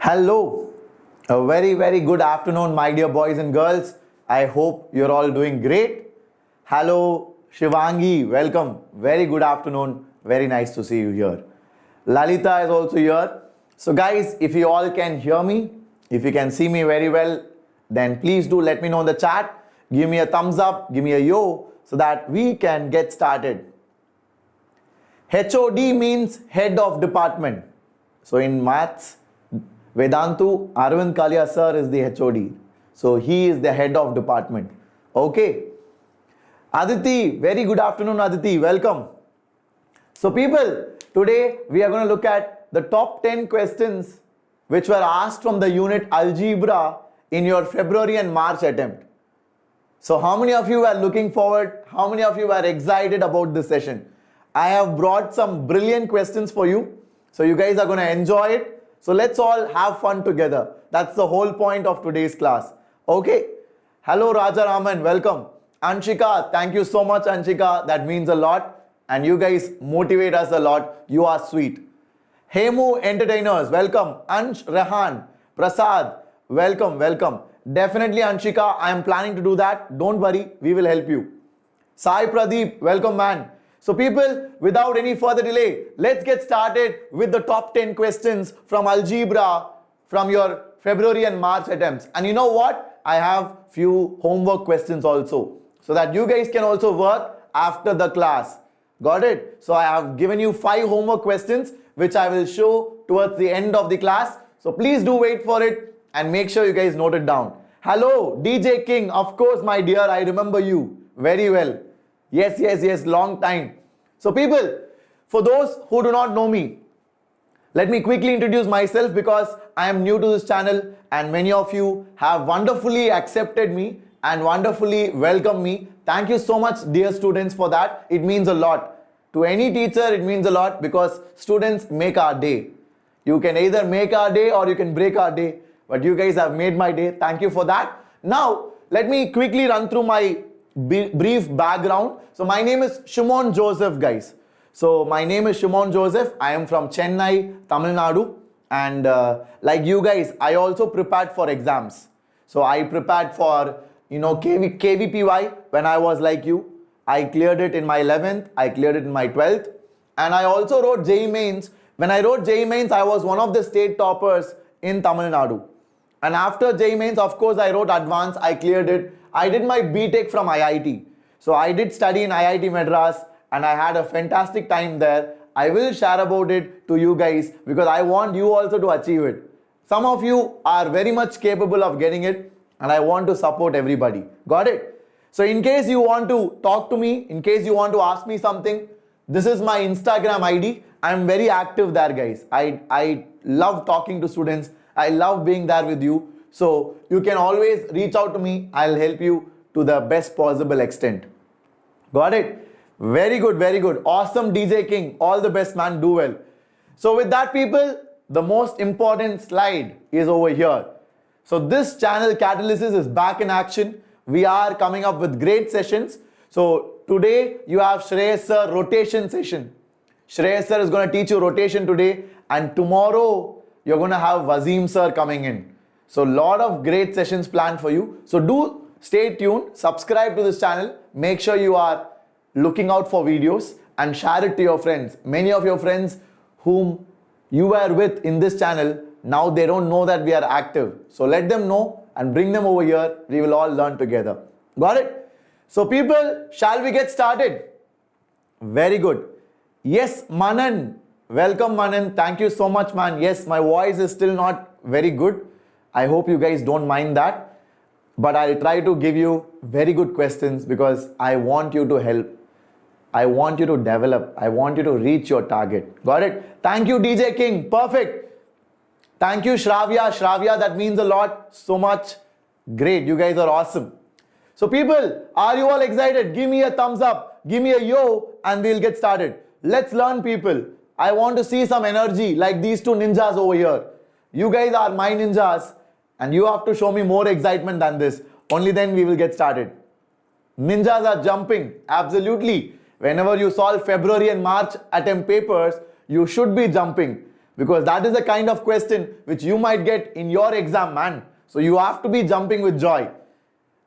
Hello, a very good afternoon, my dear boys and girls. I hope you're all doing great. Hello, Shivangi, welcome. Very good afternoon. Very nice to see you here. Lalita is also here. So, guys, if you all can hear me, if you can see me very well, then please do let me know in the chat. Give me a thumbs up, give me a yo, so that we can get started. HOD means head of department. So, in maths, Vedantu, Arvind Kalia sir is the HOD. So he is the head of department. Okay. Aditi, very good afternoon Aditi, welcome. So people, today we are going to look at the top 10 questions which were asked from the unit Algebra in your February and March attempt. So how many of you are looking forward? How many of you are excited about this session? I have brought some brilliant questions for you. So you guys are going to enjoy it. So let's all have fun together. That's the whole point of today's class. Okay. Hello Raja Raman, welcome. Anshika, thank you so much Anshika. That means a lot. And you guys motivate us a lot. You are sweet. Hemu Entertainers, welcome. Ansh Rehan, Prasad, welcome. Definitely Anshika, I am planning to do that. Don't worry, we will help you. Sai Pradeep, welcome man. So people, without any further delay, let's get started with the top 10 questions from Algebra from your February and March attempts. And you know what? I have few homework questions also, so that you guys can also work after the class. Got it? So I have given you 5 homework questions which I will show towards the end of the class. So please do wait for it and make sure you guys note it down. Hello, DJ King. Of course, my dear, I remember you very well. Yes, long time. So people, for those who do not know me, let me quickly introduce myself because I am new to this channel and many of you have wonderfully accepted me and wonderfully welcomed me. Thank you so much, dear students, for that. It means a lot. To any teacher, it means a lot because students make our day. You can either make our day or you can break our day. But you guys have made my day. Thank you for that. Now, let me quickly run through my brief background. So my name is Shimon Joseph, guys. So my name is Shimon Joseph. I am from Chennai, Tamil Nadu. And like you guys, I also prepared for exams. So I prepared for, KVPY when I was like you. I cleared it in my 11th. I cleared it in my 12th. And I also wrote JEE Mains. When I wrote JEE Mains, I was one of the state toppers in Tamil Nadu. And after JEE Mains, of course, I wrote advanced. I cleared it. I did my BTech from IIT. So I did study in IIT Madras and I had a fantastic time there. I will share about it to you guys because I want you also to achieve it. Some of you are very much capable of getting it and I want to support everybody. Got it? So in case you want to talk to me, in case you want to ask me something, this is my Instagram ID. I'm very active there, guys. I love talking to students. I love being there with you. So you can always reach out to me. I'll help you to the best possible extent. Got it? Very good. Awesome, DJ King. All the best, man. Do well. So with that, people, the most important slide is over here. So this channel Catalysis is back in action. We are coming up with great sessions. So today you have Shreyas sir rotation session. Shreyas sir is going to teach you rotation today. And tomorrow you're going to have Wasim sir coming in. So lot of great sessions planned for you. So do stay tuned, subscribe to this channel, make sure you are looking out for videos and share it to your friends. Many of your friends whom you were with in this channel, now they don't know that we are active. So let them know and bring them over here. We will all learn together. Got it? So people, shall we get started? Very good. Yes, Manan. Welcome Manan. Thank you so much, man. Yes, my voice is still not very good. I hope you guys don't mind that. But I'll try to give you very good questions because I want you to help. I want you to develop. I want you to reach your target. Got it? Thank you, DJ King. Perfect. Thank you, Shravya. Shravya, that means a lot. So much. Great. You guys are awesome. So people, are you all excited? Give me a thumbs up. Give me a yo and we'll get started. Let's learn, people. I want to see some energy like these two ninjas over here. You guys are my ninjas and you have to show me more excitement than this. Only then we will get started. Ninjas are jumping. Absolutely. Whenever you solve February and March attempt papers, you should be jumping. because that is the kind of question which you might get in your exam, man. So you have to be jumping with joy.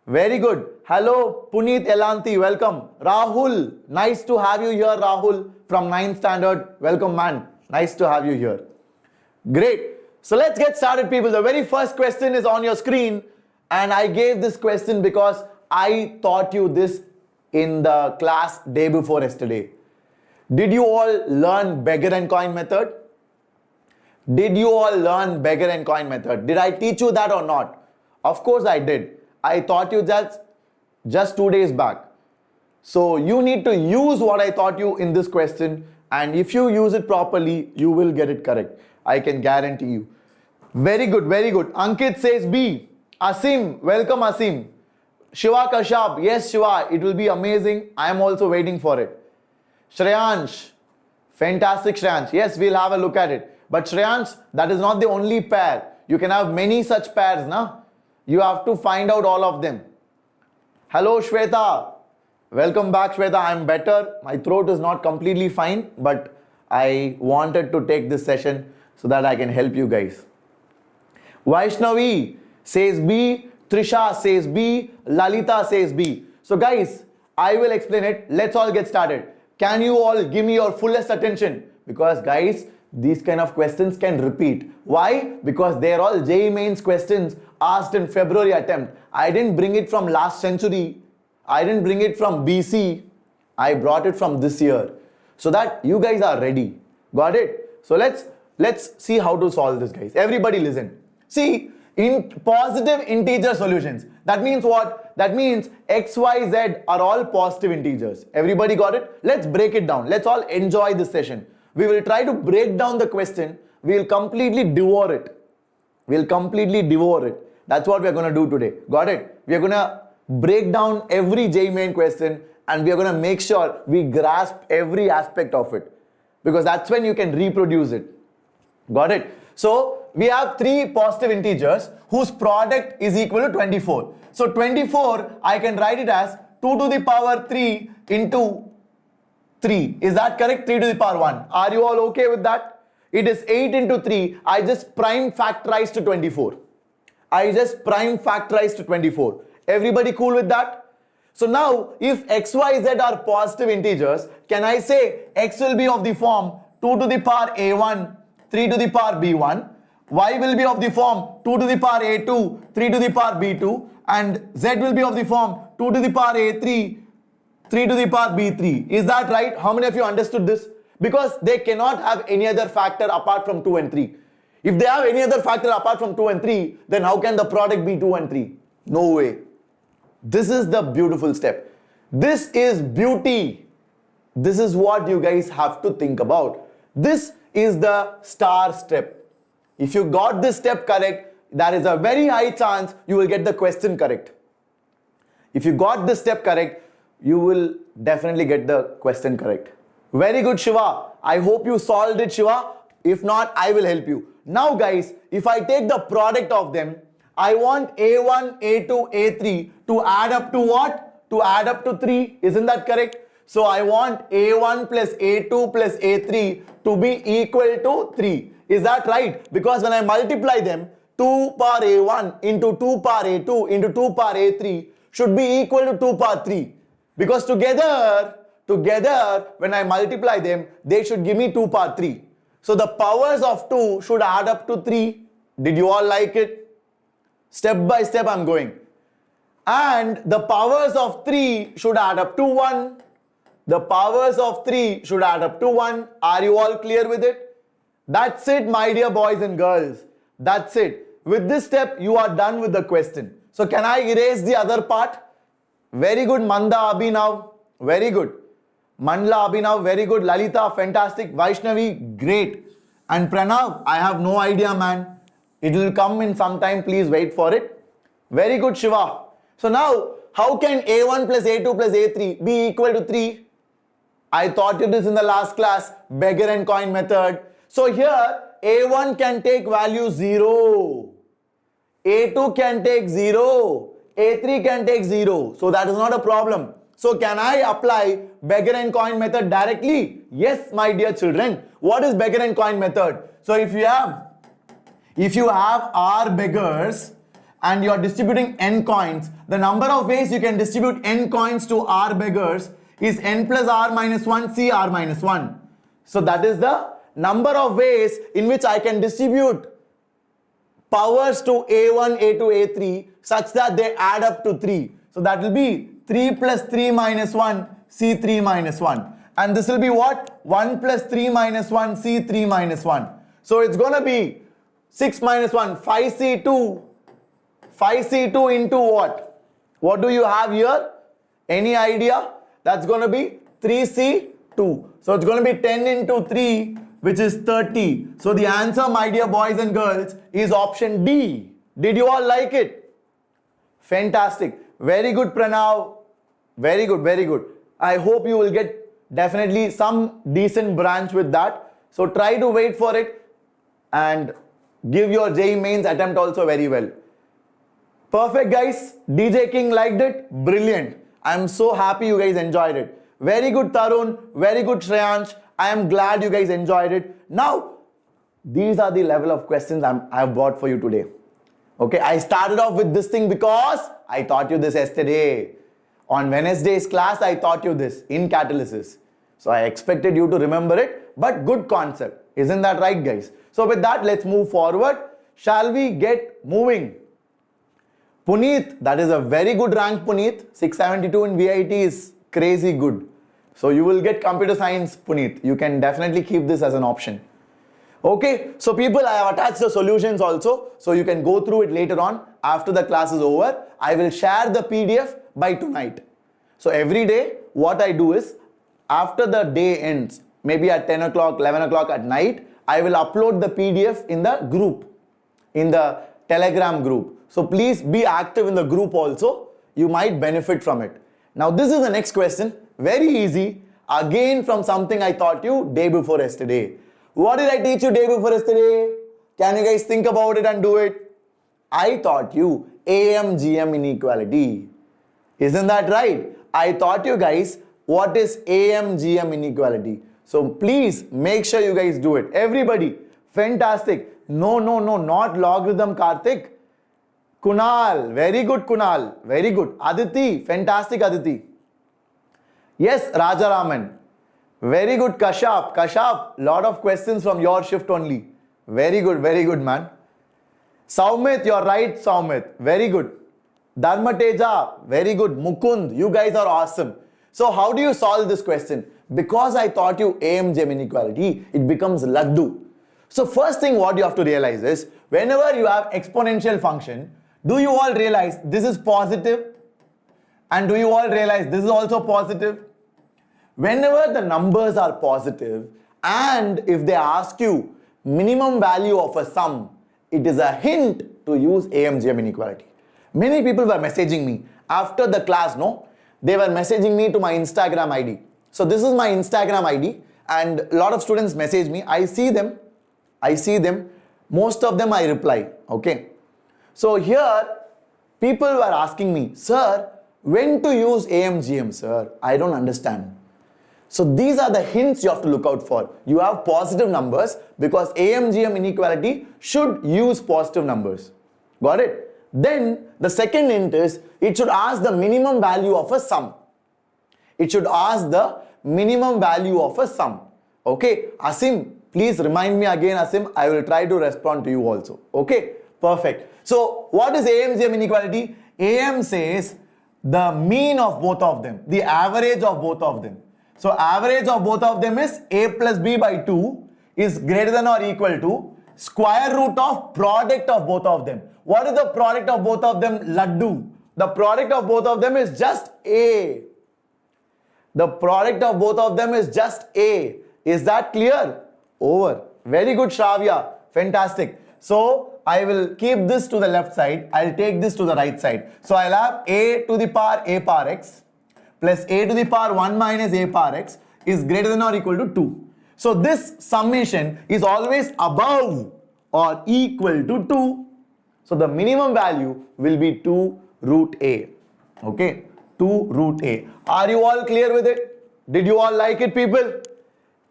Very good. Hello, Puneet Elanti, welcome. Rahul, nice to have you here, Rahul, from 9th standard. Welcome, man. Nice to have you here. Great. So let's get started, people. The very first question is on your screen, and I gave this question because I taught you this in the class day before yesterday. Did you all learn beggar and coin method? Did you all learn beggar and coin method? Did I teach you that or not? Of course I did. I taught you that just 2 days back. So you need to use what I taught you in this question, and if you use it properly, you will get it correct. I can guarantee you. Very good, very good. Ankit says B. Asim, welcome Asim. Shiva Kashab, yes Shiva, it will be amazing. I am also waiting for it. Shreyansh, fantastic Shreyansh. Yes, we'll have a look at it. But Shreyansh, that is not the only pair. You can have many such pairs, na? You have to find out all of them. Hello Shweta. Welcome back Shweta. I'm better. My throat is not completely fine, but I wanted to take this session so that I can help you guys. Vaishnavi says B. Trisha says B. Lalita says B. So guys, I will explain it. Let's all get started. Can you all give me your fullest attention? Because guys, these kind of questions can repeat. Why? Because they're all JEE mains questions asked in February attempt. I didn't bring it from last century. I didn't bring it from BC. I brought it from this year, so that you guys are ready. Got it? So let's see how to solve this, guys. Everybody listen. See, in positive integer solutions, that means what? That means x, y, z are all positive integers. Everybody got it? Let's break it down. Let's all enjoy this session. We will try to break down the question. We will completely devour it. We'll completely devour it. That's what we're going to do today. Got it? We're going to break down every JEE main question, and we're going to make sure we grasp every aspect of it, because that's when you can reproduce it. Got it? So we have three positive integers whose product is equal to 24. So 24, I can write it as 2 to the power 3 into 3. Is that correct? 3 to the power 1. Are you all okay with that? It is 8 into 3. I just prime factorize to 24. I just prime factorize to 24. Everybody cool with that? So now, if x, y, z are positive integers, can I say x will be of the form 2 to the power a1, 3 to the power b1, y will be of the form 2 to the power a2, 3 to the power b2, and z will be of the form 2 to the power a3, 3 to the power b3. Is that right? How many of you understood this? Because they cannot have any other factor apart from 2 and 3. If they have any other factor apart from 2 and 3, then how can the product be 2 and 3? No way. This is the beautiful step. This is beauty. This is what you guys have to think about. This is the star step. If you got this step correct, there is a very high chance you will get the question correct. If you got this step correct, you will definitely get the question correct. Very good, Shiva. I hope you solved it, Shiva. If not, I will help you. Now guys, if I take the product of them, I want A1, A2, A3 to add up to what? To add up to 3. Isn't that correct? So I want A1 plus A2 plus A3 to be equal to 3. Is that right? Because when I multiply them, 2 power A1 into 2 power A2 into 2 power A3 should be equal to 2 power 3. Because together, when I multiply them, they should give me 2 power 3. So the powers of 2 should add up to 3. Did you all like it? Step by step I'm going. And the powers of 3 should add up to 1. The powers of 3 should add up to 1. Are you all clear with it? That's it, my dear boys and girls. That's it. With this step, you are done with the question. So can I erase the other part? Very good, Manda Abhinav. Very good. Mandla Abhinav, very good. Lalita, fantastic. Vaishnavi, great. And Pranav, I have no idea, man. It will come in some time. Please wait for it. Very good, Shiva. So now, how can A1 plus A2 plus A3 be equal to 3? I taught you this in the last class, beggar and coin method. So here, A1 can take value 0. A2 can take 0. A3 can take 0. So that is not a problem. So can I apply beggar and coin method directly? Yes, my dear children. What is beggar and coin method? So if you have r beggars and you are distributing n coins, the number of ways you can distribute n coins to r beggars is n plus r minus 1 c r minus 1. So that is the number of ways in which I can distribute powers to a1, a2, a3 such that they add up to 3. So that will be 3 plus 3 minus 1 c3 minus 1. And this will be what? 1 plus 3 minus 1 c3 minus 1. So it's going to be 6 minus 1 5c2. 5c2 into what? What do you have here? Any idea? That's going to be 3c2. So it's going to be 10 into 3, which is 30. So the answer, my dear boys and girls, is option D. Did you all like it? Fantastic. Very good, Pranav. Very good, very good. I hope you will get definitely some decent branch with that. So try to wait for it and give your JEE mains attempt also very well. Perfect, guys. DJ King liked it. Brilliant. I'm so happy you guys enjoyed it. Very good, Tarun. Very good, Shreyansh. I am glad you guys enjoyed it. Now, these are the level of questions I've brought for you today. Okay, I started off with this thing because I taught you this yesterday. On Wednesday's class, I taught you this in Catalysis. So I expected you to remember it, but good concept. Isn't that right, guys? So with that, let's move forward. Shall we get moving? Puneet, that is a very good rank, Puneet. 672 in VIT is crazy good. So you will get computer science, Puneet. You can definitely keep this as an option. Okay, so people, I have attached the solutions also. So you can go through it later on after the class is over. I will share the PDF by tonight. So every day, what I do is, after the day ends, maybe at 10 o'clock, 11 o'clock at night, I will upload the PDF in the group, in the Telegram group. So please be active in the group also. You might benefit from it. Now this is the next question. Very easy. Again from something I taught you day before yesterday. What did I teach you day before yesterday? Can you guys think about it and do it? I taught you AM-GM inequality. Isn't that right? I taught you guys what is AM-GM inequality. So please make sure you guys do it. Everybody. Fantastic. No, not logarithm, Karthik. Kunal. Very good, Kunal. Very good. Aditi. Fantastic, Aditi. Yes, Rajaraman. Very good, Kashap. Kashap, lot of questions from your shift only. Very good, man. Saumit, you're right, Saumit. Very good. Dharmateja, very good. Mukund, you guys are awesome. So how do you solve this question? Because I taught you AM-GM inequality, it becomes Laddu. So first thing what you have to realize is, whenever you have exponential function, do you all realize this is positive? And do you all realize this is also positive? Whenever the numbers are positive and if they ask you minimum value of a sum, it is a hint to use AM-GM inequality. Many people were messaging me after the class, no? They were messaging me to my Instagram ID. So this is my Instagram ID and a lot of students message me. I see them. Most of them I reply. Okay. So here people were asking me, sir, when to use AM-GM, sir? I don't understand. So these are the hints you have to look out for. You have positive numbers because AM-GM inequality should use positive numbers. Got it? Then the second hint is it should ask the minimum value of a sum. It should ask the minimum value of a sum. Okay, Asim, please remind me again, Asim. I will try to respond to you also. Okay, perfect. So what is AM-GM inequality? AM says the mean of both of them, the average of both of them. So average of both of them is a plus b by 2 is greater than or equal to square root of product of both of them. What is the product of both of them? Laddu. The product of both of them is just a. The product of both of them is just a. Is that clear? Over. Very good, Shravya. Fantastic. So I will keep this to the left side. I'll take this to the right side. So I'll have a to the power a power x plus a to the power 1 minus a power x is greater than or equal to 2. So this summation is always above or equal to 2. So the minimum value will be 2 root a. Okay. 2 root a. Are you all clear with it? Did you all like it, people?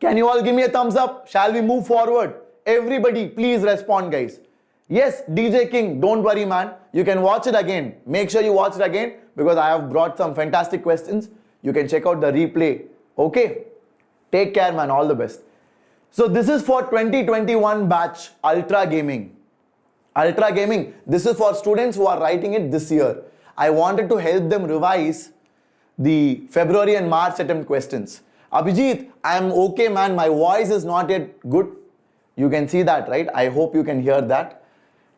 Can you all give me a thumbs up? Shall we move forward? Everybody, please respond, guys. Yes, DJ King, don't worry, man. You can watch it again. Make sure you watch it again because I have brought some fantastic questions. You can check out the replay. Okay? Take care, man. All the best. So this is for 2021 batch Ultra Gaming. Ultra Gaming, this is for students who are writing it this year. I wanted to help them revise the February and March attempt questions. Abhijit, I am okay, man. My voice is not yet good. You can see that, right? I hope you can hear that.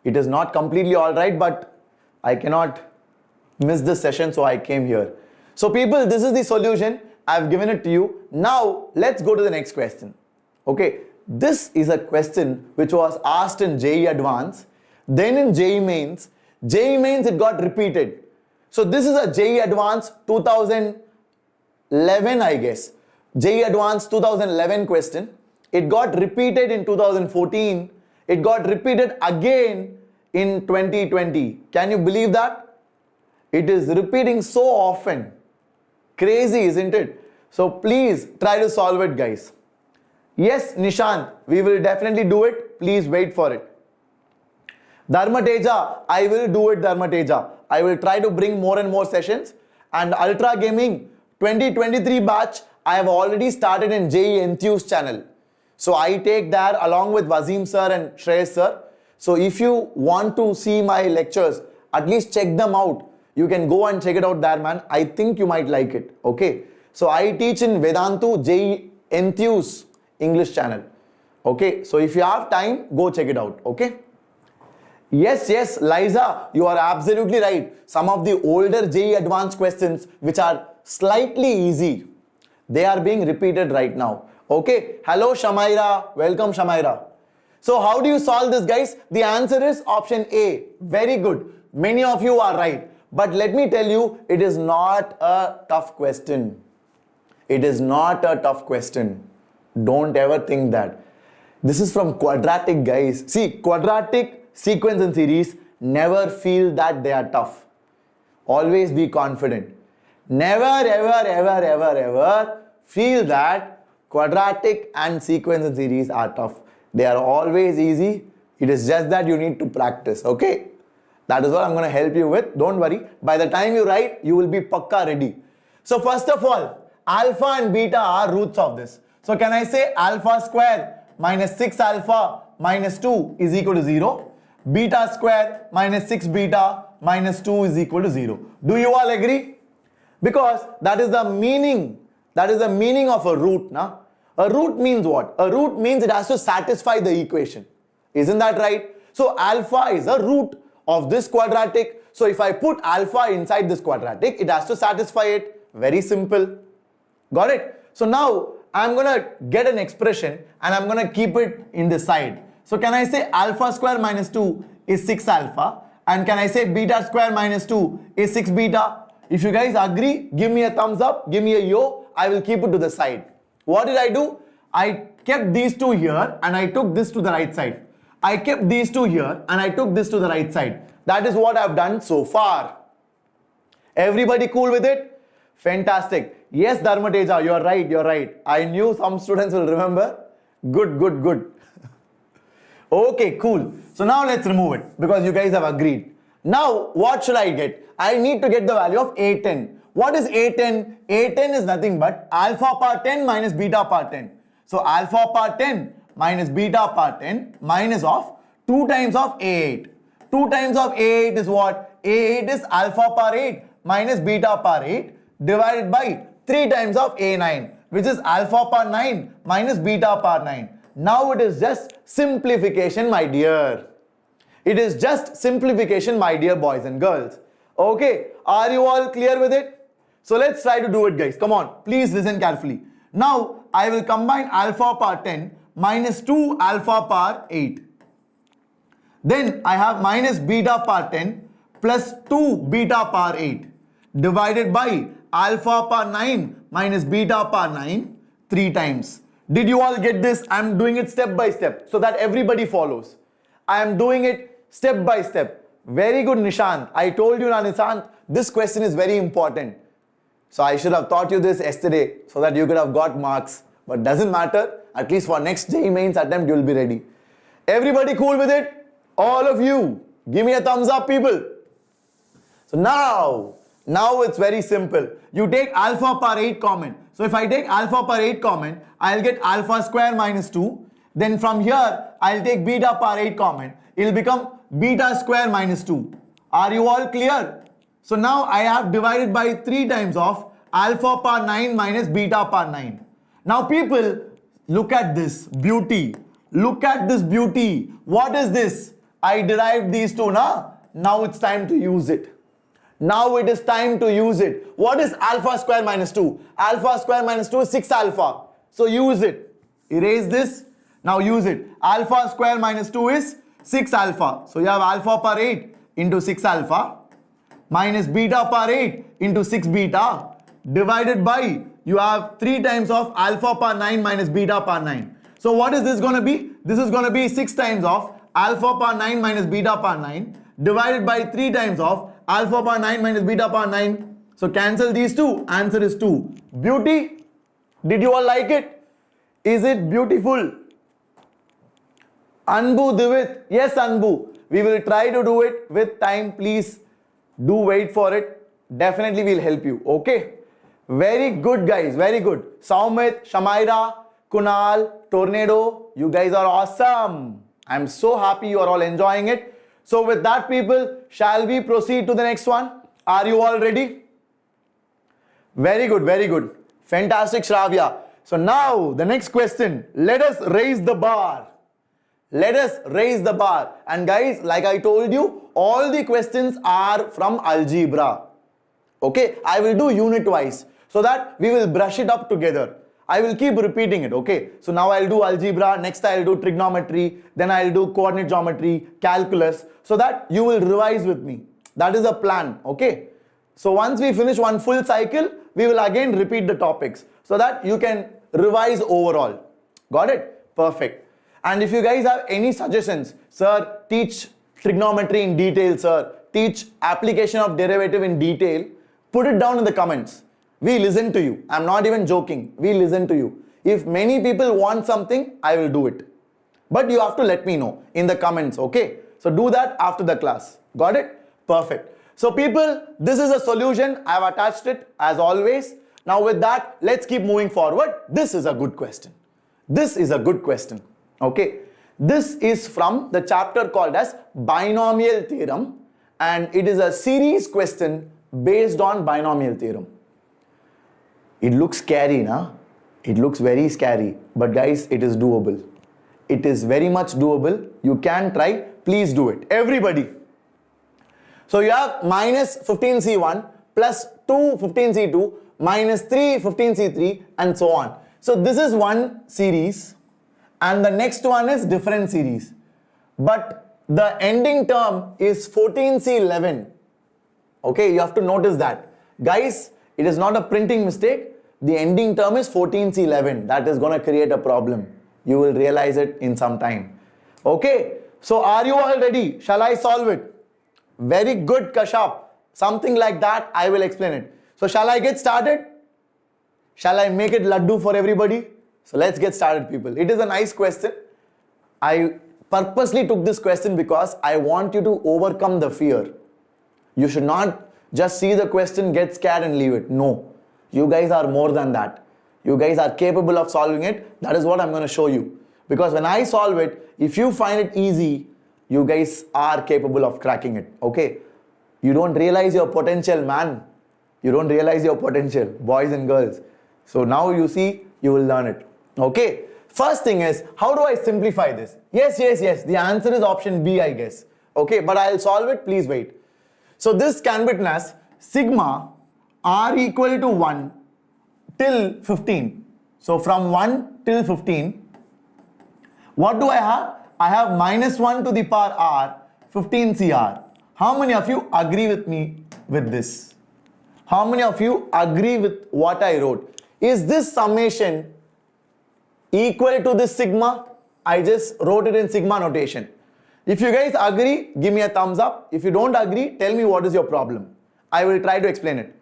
It is not completely all right, but I cannot miss this session, so I came here. So people, this is the solution. I've given it to you. Now, let's go to the next question. Okay, this is a question which was asked in JEE Advanced, then in JEE Mains. JEE Mains, it got repeated. So this is a JEE Advanced 2011, I guess. JEE Advanced 2011 question. It got repeated in 2014. It got repeated again in 2020. Can you believe that? It is repeating so often. Crazy, isn't it? So please try to solve it, guys. Yes, Nishant, we will definitely do it. Please wait for it. Dharmateja, I will do it, Dharmateja. I will try to bring more and more sessions. And Ultra Gaming 2023 batch, I have already started in JEE Enthuse channel. So I take that along with Wasim sir and Shreyas sir. So if you want to see my lectures, at least check them out. You can go and check it out there, man. I think you might like it. Okay. So I teach in Vedantu JEE Enthuse English channel. Okay. So if you have time, go check it out. Okay. Yes, yes, Liza, you are absolutely right. Some of the older JEE Advanced questions which are slightly easy, they are being repeated right now. Okay. Hello, Shamaira. Welcome, Shamaira. So how do you solve this, guys? The answer is option A. Very good. Many of you are right. But let me tell you, it is not a tough question. It is not a tough question. Don't ever think that. This is from Quadratic, guys. See, Quadratic, sequence and series, never feel that they are tough. Always be confident. Never, ever, ever, ever, ever feel that Quadratic and sequence and series are tough. They are always easy. It is just that you need to practice. Okay. That is what I'm going to help you with. Don't worry. By the time you write, you will be pakka ready. So first of all, alpha and beta are roots of this. So can I say alpha square minus 6 alpha minus 2 is equal to 0? Beta square minus 6 beta minus 2 is equal to 0. Do you all agree? Because that is the meaning. That is the meaning of a root. Nah? A root means what? A root means it has to satisfy the equation. Isn't that right? So alpha is a root of this quadratic. So if I put alpha inside this quadratic, it has to satisfy it. Very simple. Got it? So now I'm going to get an expression and I'm going to keep it in the side. So can I say alpha square minus 2 is 6 alpha? And can I say beta square minus 2 is 6 beta? If you guys agree, give me a thumbs up, give me a yo. I will keep it to the side. What did I do? I kept these two here and I took this to the right side. I kept these two here and I took this to the right side. That is what I've done so far. Everybody cool with it? Fantastic. Yes, Dharmateja, you're right, you're right. I knew some students will remember. Good, good, good. Okay, cool. So now let's remove it because you guys have agreed. Now, what should I get? I need to get the value of A10. What is A10? A10 is nothing but alpha power 10 minus beta power 10. So alpha power 10 minus beta power 10 minus of 2 times of A8. 2 times of A8 is what? A8 is alpha power 8 minus beta power 8 divided by 3 times of A9, which is alpha power 9 minus beta power 9. Now it is just simplification, my dear. It is just simplification, my dear boys and girls. Okay, are you all clear with it? So let's try to do it, guys. Come on, please listen carefully. Now I will combine alpha power 10 minus 2 alpha power 8. Then I have minus beta power 10 plus 2 beta power 8 divided by alpha power 9 minus beta power 9 3 times. Did you all get this? I am doing it step by step so that everybody follows. I am doing it step by step. Very good, Nishant. I told you, Nishant, this question is very important. So I should have taught you this yesterday so that you could have got marks. But doesn't matter. At least for next JEE mains attempt, you will be ready. Everybody cool with it? All of you. Give me a thumbs up, people. So now it's very simple. You take alpha power 8 common. So if I take alpha power 8 common, I'll get alpha square minus 2. Then from here, I'll take beta power 8 common. It'll become beta square minus 2. Are you all clear? So now I have divided by 3 times of alpha power 9 minus beta power 9. Now people, look at this beauty. Look at this beauty. What is this? I derived these two, na? Now it's time to use it. Now it is time to use it. What is alpha square minus 2? Alpha square minus 2 is 6 alpha. So use it. Erase this. Now use it. Alpha square minus 2 is 6 alpha. So you have alpha power 8 into 6 alpha minus beta power 8 into 6 beta divided by, you have 3 times of alpha power 9 minus beta power 9. So what is this going to be? This is going to be 6 times of alpha power 9 minus beta power 9 divided by 3 times of alpha power 9 minus beta power 9. So cancel these two. Answer is 2. Beauty? Did you all like it? Is it beautiful? Anbu, do it. Yes, Anbu. We will try to do it with time. Please do wait for it. Definitely will help you. Okay. Very good, guys. Very good. Saumit, Shamaira, Kunal, Tornado. You guys are awesome. I'm so happy you are all enjoying it. So with that, people, shall we proceed to the next one? Are you all ready? Very good, very good. Fantastic, Shravya. So now the next question. Let us raise the bar. Let us raise the bar. And guys, like I told you, all the questions are from algebra. Okay, I will do unit wise so that we will brush it up together. I will keep repeating it, okay? So now I'll do algebra, next I'll do trigonometry, then I'll do coordinate geometry, calculus, so that you will revise with me. That is a plan, okay? So once we finish one full cycle, we will again repeat the topics so that you can revise overall. Got it? Perfect. And if you guys have any suggestions, sir, teach trigonometry in detail, sir, teach application of derivative in detail, put it down in the comments. We listen to you. I'm not even joking. We listen to you. If many people want something, I will do it. But you have to let me know in the comments, okay? So do that after the class. Got it? Perfect. So people, this is a solution. I have attached it as always. Now with that, let's keep moving forward. This is a good question. This is a good question. Okay. This is from the chapter called as Binomial Theorem, and it is a series question based on Binomial Theorem. It looks scary, na? It looks very scary. But guys, it is doable. It is very much doable. You can try. Please do it. Everybody. So you have minus 15C1 plus 2 15C2 minus 3 15C3 and so on. So this is one series and the next one is different series. But the ending term is 14C11. Okay, you have to notice that. Guys, it is not a printing mistake. The ending term is 14C11. That is going to create a problem. You will realize it in some time. Okay, so are you all ready? Shall I solve it? Very good, Kashap. Something like that, I will explain it. So shall I get started? Shall I make it laddu for everybody? So let's get started, people. It is a nice question. I purposely took this question because I want you to overcome the fear. You should not just see the question, get scared and leave it. No. You guys are more than that. You guys are capable of solving it. That is what I'm going to show you. Because when I solve it, if you find it easy, you guys are capable of cracking it. Okay? You don't realize your potential, man. You don't realize your potential, boys and girls. So now you see, you will learn it. Okay? First thing is, how do I simplify this? Yes. The answer is option B, I guess. Okay? But I'll solve it. Please wait. So this can be written as sigma r equal to 1 till 15. So from 1 till 15, what do I have? I have minus 1 to the power r, 15cr. How many of you agree with me with this? How many of you agree with what I wrote? Is this summation equal to this sigma? I just wrote it in sigma notation. If you guys agree, give me a thumbs up. If you don't agree, tell me what is your problem. I will try to explain it.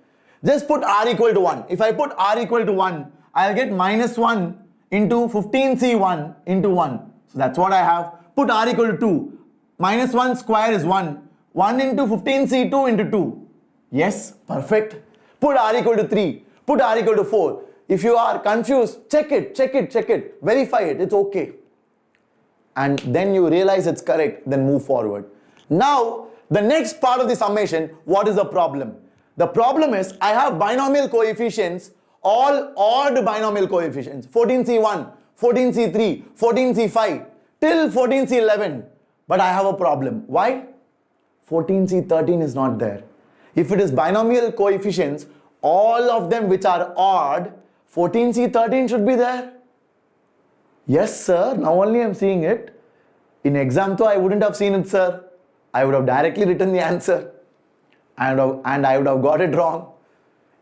Just put r equal to 1. If I put r equal to 1, I'll get minus 1 into 15c1 into 1. So that's what I have. Put r equal to 2. Minus 1 square is 1. 1 into 15c2 into 2. Yes, perfect. Put r equal to 3. Put r equal to 4. If you are confused, check it. Verify it. It's okay. And then you realize it's correct, then move forward. Now, the next part of the summation, what is the problem? The problem is I have binomial coefficients, all odd binomial coefficients, 14c1, 14c3, 14c5, till 14c11. But I have a problem. Why? 14c13 is not there. If it is binomial coefficients, all of them which are odd, 14c13 should be there. Yes, sir. Now only I am seeing it. In exam though I wouldn't have seen it, sir. I would have directly written the answer. And I would have got it wrong.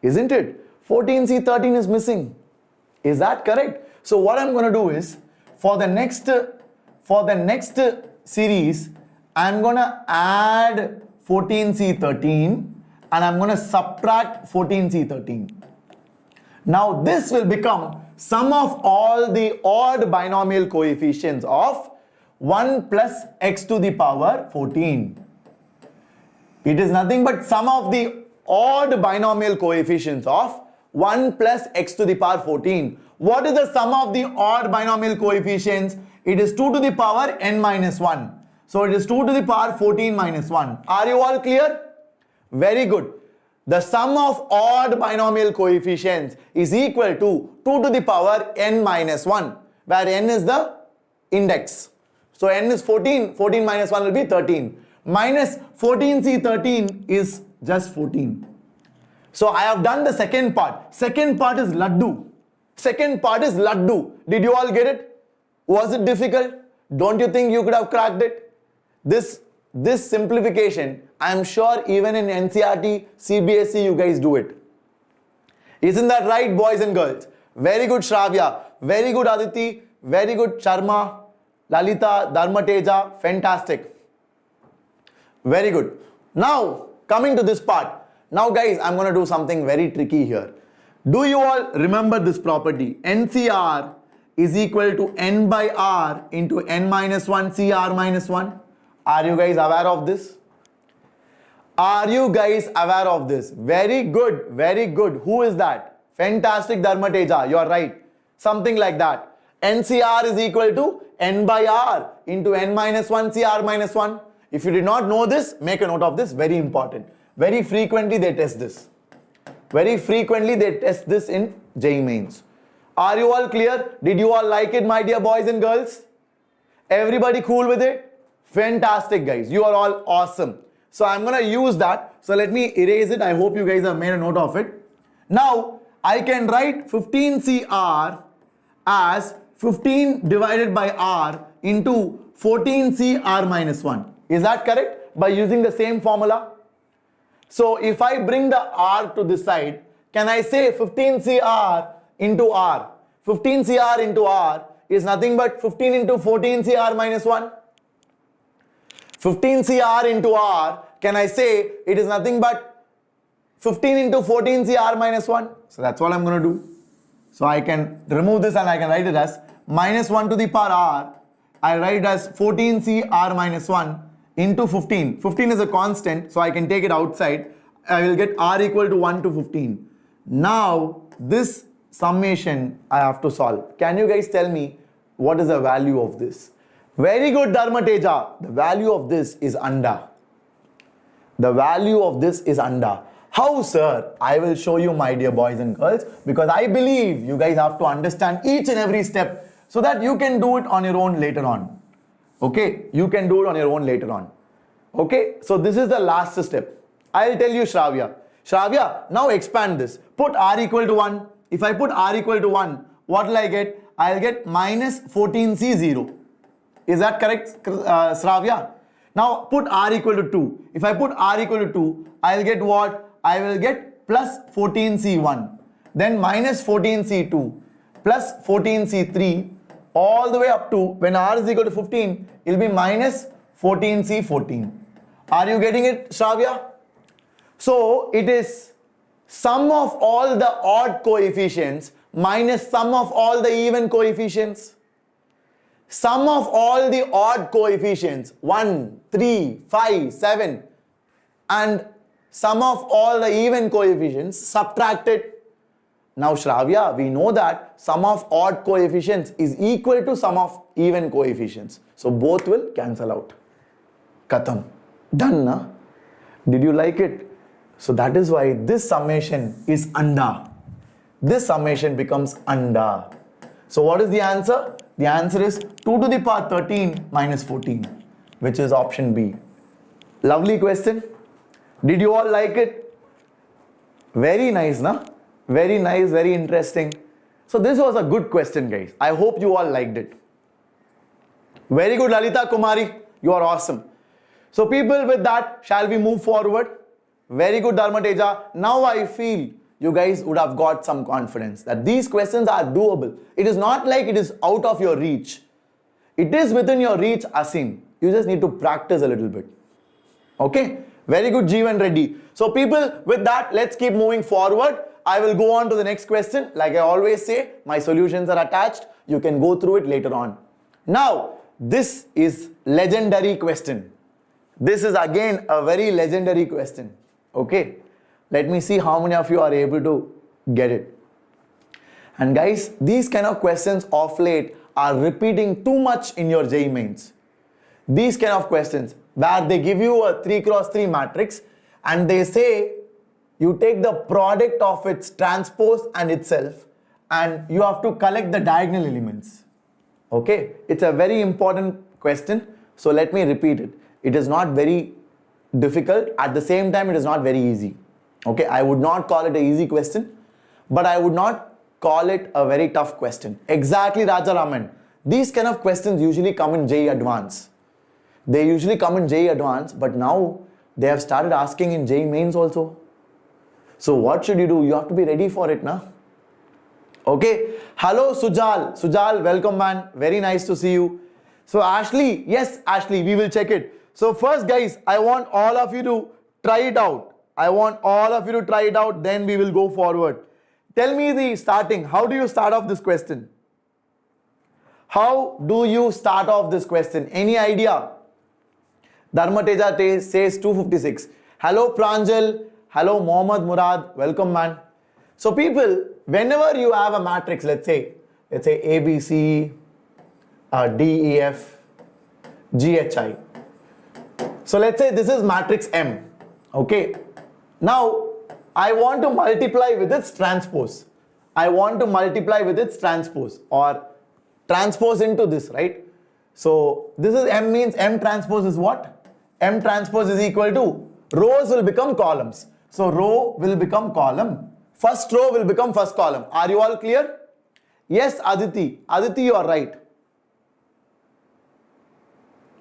Isn't it? 14c13 is missing. Is that correct? So what I'm going to do is, for the next series, I'm going to add 14c13 and I'm going to subtract 14c13. Now this will become sum of all the odd binomial coefficients of 1 plus x to the power 14. It is nothing but sum of the odd binomial coefficients of 1 plus x to the power 14. What is the sum of the odd binomial coefficients? It is 2 to the power n minus 1. So it is 2 to the power 14 minus 1. Are you all clear? Very good. The sum of odd binomial coefficients is equal to 2 to the power n minus 1, where n is the index. So n is 14, 14 minus 1 will be 13. Minus 14c13 is just 14. So I have done the second part. Second part is laddu. Did you all get it? Was it difficult? Don't you think you could have cracked it? This simplification, I am sure even in NCERT, CBSE, you guys do it. Isn't that right, boys and girls? Very good, Shravya. Very good, Aditi. Very good, Sharma, Lalita, Dharmateja. Fantastic. Very good. Now, coming to this part. Now, guys, I'm going to do something very tricky here. Do you all remember this property? NCR is equal to n by r into n minus 1 CR minus 1. Are you guys aware of this? Are you guys aware of this? Very good, very good. Who is that? Fantastic, Dharmateja. You are right. Something like that. NCR is equal to n by r into n minus 1 CR minus 1. If you did not know this, make a note of this. Very important. Very frequently they test this. Very frequently they test this in JEE mains. Are you all clear? Did you all like it, my dear boys and girls? Everybody cool with it? Fantastic, guys. You are all awesome. So I'm going to use that. So let me erase it. I hope you guys have made a note of it. Now I can write 15CR as 15 divided by R into 14CR minus 1. Is that correct? By using the same formula. So if I bring the R to this side, can I say 15CR into R? 15CR into R is nothing but 15 into 14CR minus 1. 15CR into R, can I say it is nothing but 15 into 14CR minus 1? So that's what I'm going to do. So I can remove this and I can write it as minus 1 to the power R. I'll write it as 14CR minus 1 into 15. 15 is a constant, so I can take it outside. I will get R equal to 1 to 15. Now, this summation I have to solve. Can you guys tell me what is the value of this? Very good, Dharmateja. The value of this is under. The value of this is under. How, sir? I will show you, my dear boys and girls, because I believe you guys have to understand each and every step so that you can do it on your own later on. Okay? You can do it on your own later on. Okay? So this is the last step. I'll tell you, Shravya. Shravya, now expand this. Put R equal to 1. If I put R equal to 1, what will I get? I'll get minus 14C0. Is that correct, Shravya? Now put R equal to 2. If I put R equal to 2, I'll get what? I will get plus 14C1. Then minus 14C2 plus 14C3 all the way up to, when R is equal to 15, it will be minus 14C14. Are you getting it, Shravya? So it is sum of all the odd coefficients minus sum of all the even coefficients. Sum of all the odd coefficients 1, 3, 5, 7 and sum of all the even coefficients subtracted. Now Shravya, we know that sum of odd coefficients is equal to sum of even coefficients. So both will cancel out. Katham. Done, na? Did you like it? So that is why this summation is anda. This summation becomes anda. So what is the answer? The answer is 2 to the power 13 minus 14, which is option B. Lovely question. Did you all like it? Very nice, na? Very nice, very interesting. So this was a good question, guys. I hope you all liked it. Very good, Lalita Kumari. You are awesome. So people, with that, shall we move forward? Very good, Dharmateja. Now I feel you guys would have got some confidence that these questions are doable. It is not like it is out of your reach. It is within your reach, Asim. You just need to practice a little bit. Okay? Very good, Jeevan Reddy. So people, with that, let's keep moving forward. I will go on to the next question. Like I always say, my solutions are attached. You can go through it later on. Now, this is legendary question. This is again a very legendary question. Okay? Let me see how many of you are able to get it. And guys, these kind of questions of late are repeating too much in your JEE mains. These kind of questions where they give you a 3x3 matrix and they say you take the product of its transpose and itself and you have to collect the diagonal elements. Okay, it's a very important question. So let me repeat it. It is not very difficult. At the same time, it is not very easy. Okay, I would not call it an easy question, but I would not call it a very tough question. Exactly, Rajaraman. These kind of questions usually come in JEE Advance. They usually come in JEE Advance, but now they have started asking in JEE Mains also. So what should you do? You have to be ready for it, na? Okay. Hello, Sujal. Sujal, welcome, man. Very nice to see you. So Ashley, yes, Ashley, we will check it. So first, guys, I want all of you to try it out. I want all of you to try it out, then we will go forward. Tell me the starting. How do you start off this question? How do you start off this question? Any idea? Dharmateja says 256. Hello, Pranjal. Hello, Mohammad Murad. Welcome, man. So people, whenever you have a matrix, let's say A, B, C, D, E, F, G, H, I. So let's say this is matrix M. Okay. Now, I want to multiply with its transpose. I want to multiply with its transpose or transpose into this, right? So this is M, means M transpose is what? M transpose is equal to rows will become columns. So row will become column. First row will become first column. Are you all clear? Yes, Aditi. Aditi, you are right.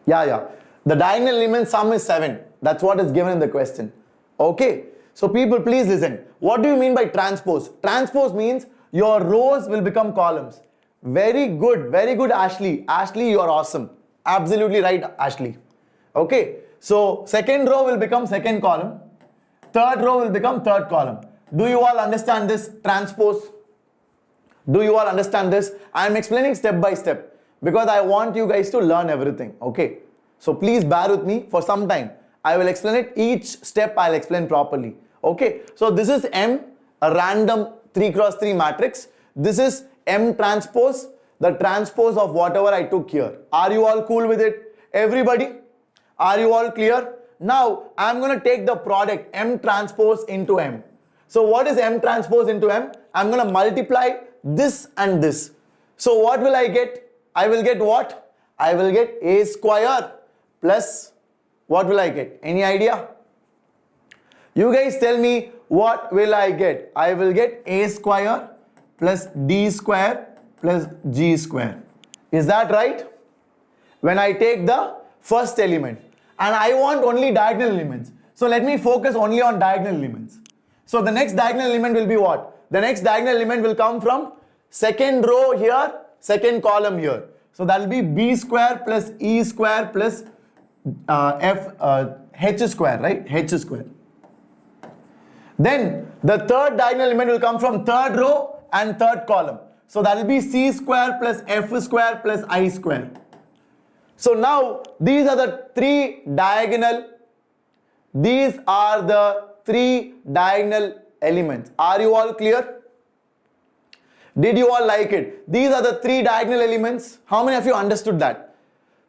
Yeah. The diagonal element sum is 7. That's what is given in the question. Okay. So people, please listen. What do you mean by transpose? Transpose means your rows will become columns. Very good, Ashley. Ashley, you are awesome. Absolutely right, Ashley. Okay. So second row will become second column. Third row will become third column. Do you all understand this transpose? Do you all understand this? I am explaining step by step because I want you guys to learn everything. Okay. So please bear with me for some time. I will explain it. Each step I'll explain properly. Okay. So this is M, a random 3x3 matrix. This is M transpose, the transpose of whatever I took here. Are you all cool with it? Everybody? Are you all clear? Now I'm going to take the product M transpose into M. So what is M transpose into M? I'm going to multiply this and this. So what will I get? I will get what? I will get A square plus what will I get? Any idea? You guys tell me what will I get? I will get A square plus D square plus G square. Is that right? When I take the first element and I want only diagonal elements. So let me focus only on diagonal elements. So the next diagonal element will be what? The next diagonal element will come from second row here, second column here. So that will be B square plus E square plus H square, right? H square. Then The third diagonal element will come from third row and third column. So that will be c square plus f square plus I square. So now these are the three diagonal elements. Are you all clear? Did you all like it? These are the three diagonal elements. How many of you understood that?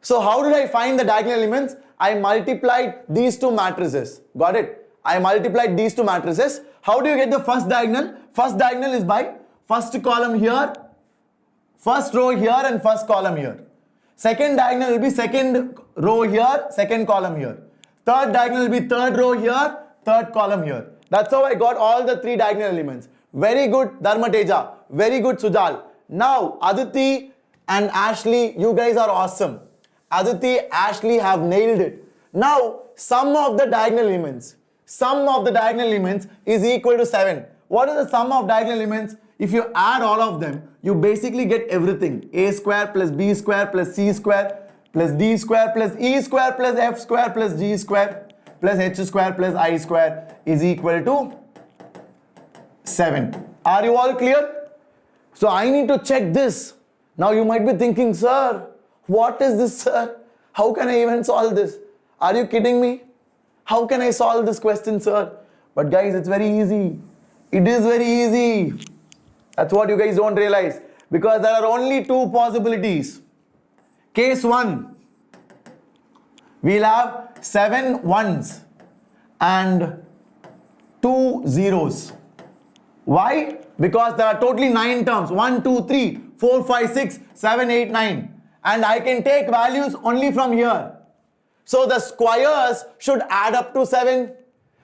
So how did I find the diagonal elements? I multiplied these two matrices. Got it? I multiplied these two matrices. How do you get the first diagonal? First diagonal is by first column here, first row here and first column here. Second diagonal will be second row here, second column here. Third diagonal will be third row here, third column here. That's how I got all the three diagonal elements. Very good, Dharmateja. Very good, Sujal. Now, Aditi and Ashley, you guys are awesome. Aditi, Ashley have nailed it. Now, sum of the diagonal elements is equal to 7. What is the sum of diagonal elements? If you add all of them, you basically get everything. A square plus B square plus C square plus D square plus E square plus F square plus G square plus H square plus I square is equal to 7. Are you all clear? So I need to check this. Now you might be thinking, sir, what is this, sir? How can I even solve this? Are you kidding me? How can I solve this question, sir? But guys, it's very easy. It is very easy. That's what you guys don't realize. Because there are only two possibilities. Case 1. We'll have 7 ones and 2 zeros. Why? Because there are totally 9 terms. 1, 2, 3, 4, 5, 6, 7, 8, 9. And I can take values only from here. So the squares should add up to 7.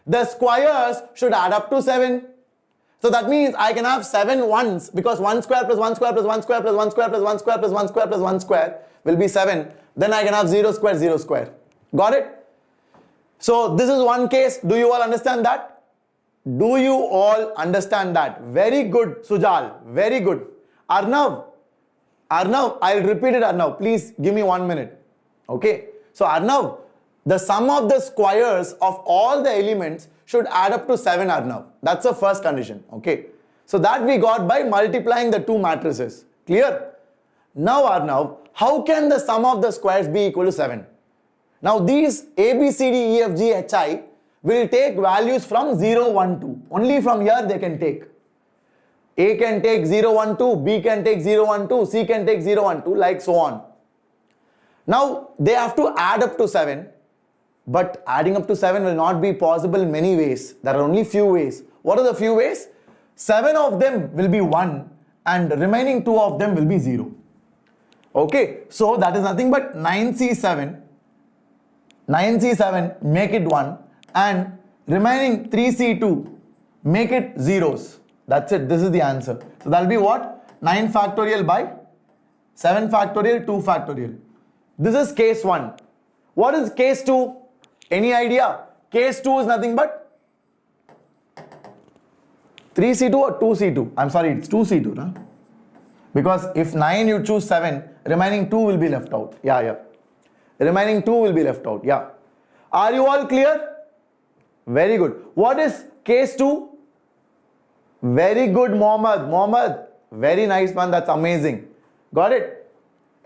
The squares should add up to 7. So that means I can have 7 ones because 1 square plus 1 square plus 1 square plus 1 square plus 1 square plus 1 square plus 1 square will be 7. Then I can have 0 square, 0 square. Got it? So this is one case. Do you all understand that? Do you all understand that? Very good, Sujal. Very good. Arnav, I'll repeat it, Arnav. Please give me 1 minute. Okay. So Arnav, the sum of the squares of all the elements should add up to 7, Arnav. That's the first condition. Okay. So that we got by multiplying the two matrices. Clear? Now Arnav, how can the sum of the squares be equal to 7? Now these A, B, C, D, E, F, G, H, I will take values from 0, 1, 2. Only from here they can take. A can take 0, 1, 2, B can take 0, 1, 2, C can take 0, 1, 2, like so on. Now they have to add up to 7, but adding up to 7 will not be possible in many ways. There are only few ways. What are the few ways? 7 of them will be 1 and remaining 2 of them will be 0. Okay, so that is nothing but 9C7 make it 1 and remaining 3C2 make it zeros. That's it. This is the answer. So that will be what? 9 factorial by 7 factorial, 2 factorial. This is case 1. What is case 2? Any idea? Case 2 is nothing but 3C2 or 2C2? I'm sorry, it's 2C2. Huh? Because if 9 you choose 7, remaining 2 will be left out. Yeah. Remaining 2 will be left out. Yeah. Are you all clear? Very good. What is case 2? Very good, Mohammed. Very nice, man. That's amazing. Got it?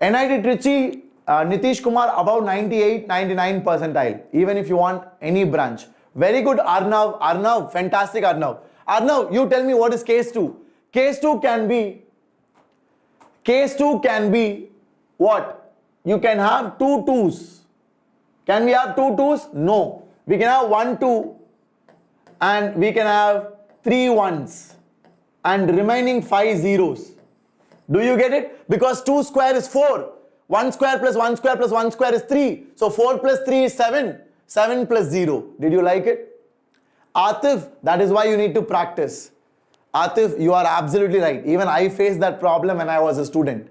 NIT Trichy, Nitish Kumar above 98, 99 percentile. Even if you want any branch. Very good, Arnav. Fantastic, Arnav. Arnav, you tell me what is case 2? Case 2 can be what? You can have 2 2s. Can we have 2 2s? No. We can have 1 2 and we can have 3 1s and remaining 5 zeros. Do you get it? Because 2 square is 4. 1 square plus 1 square plus 1 square is 3. So 4 plus 3 is 7. 7 plus 0. Did you like it? Atif, that is why you need to practice. Atif, you are absolutely right. Even I faced that problem when I was a student.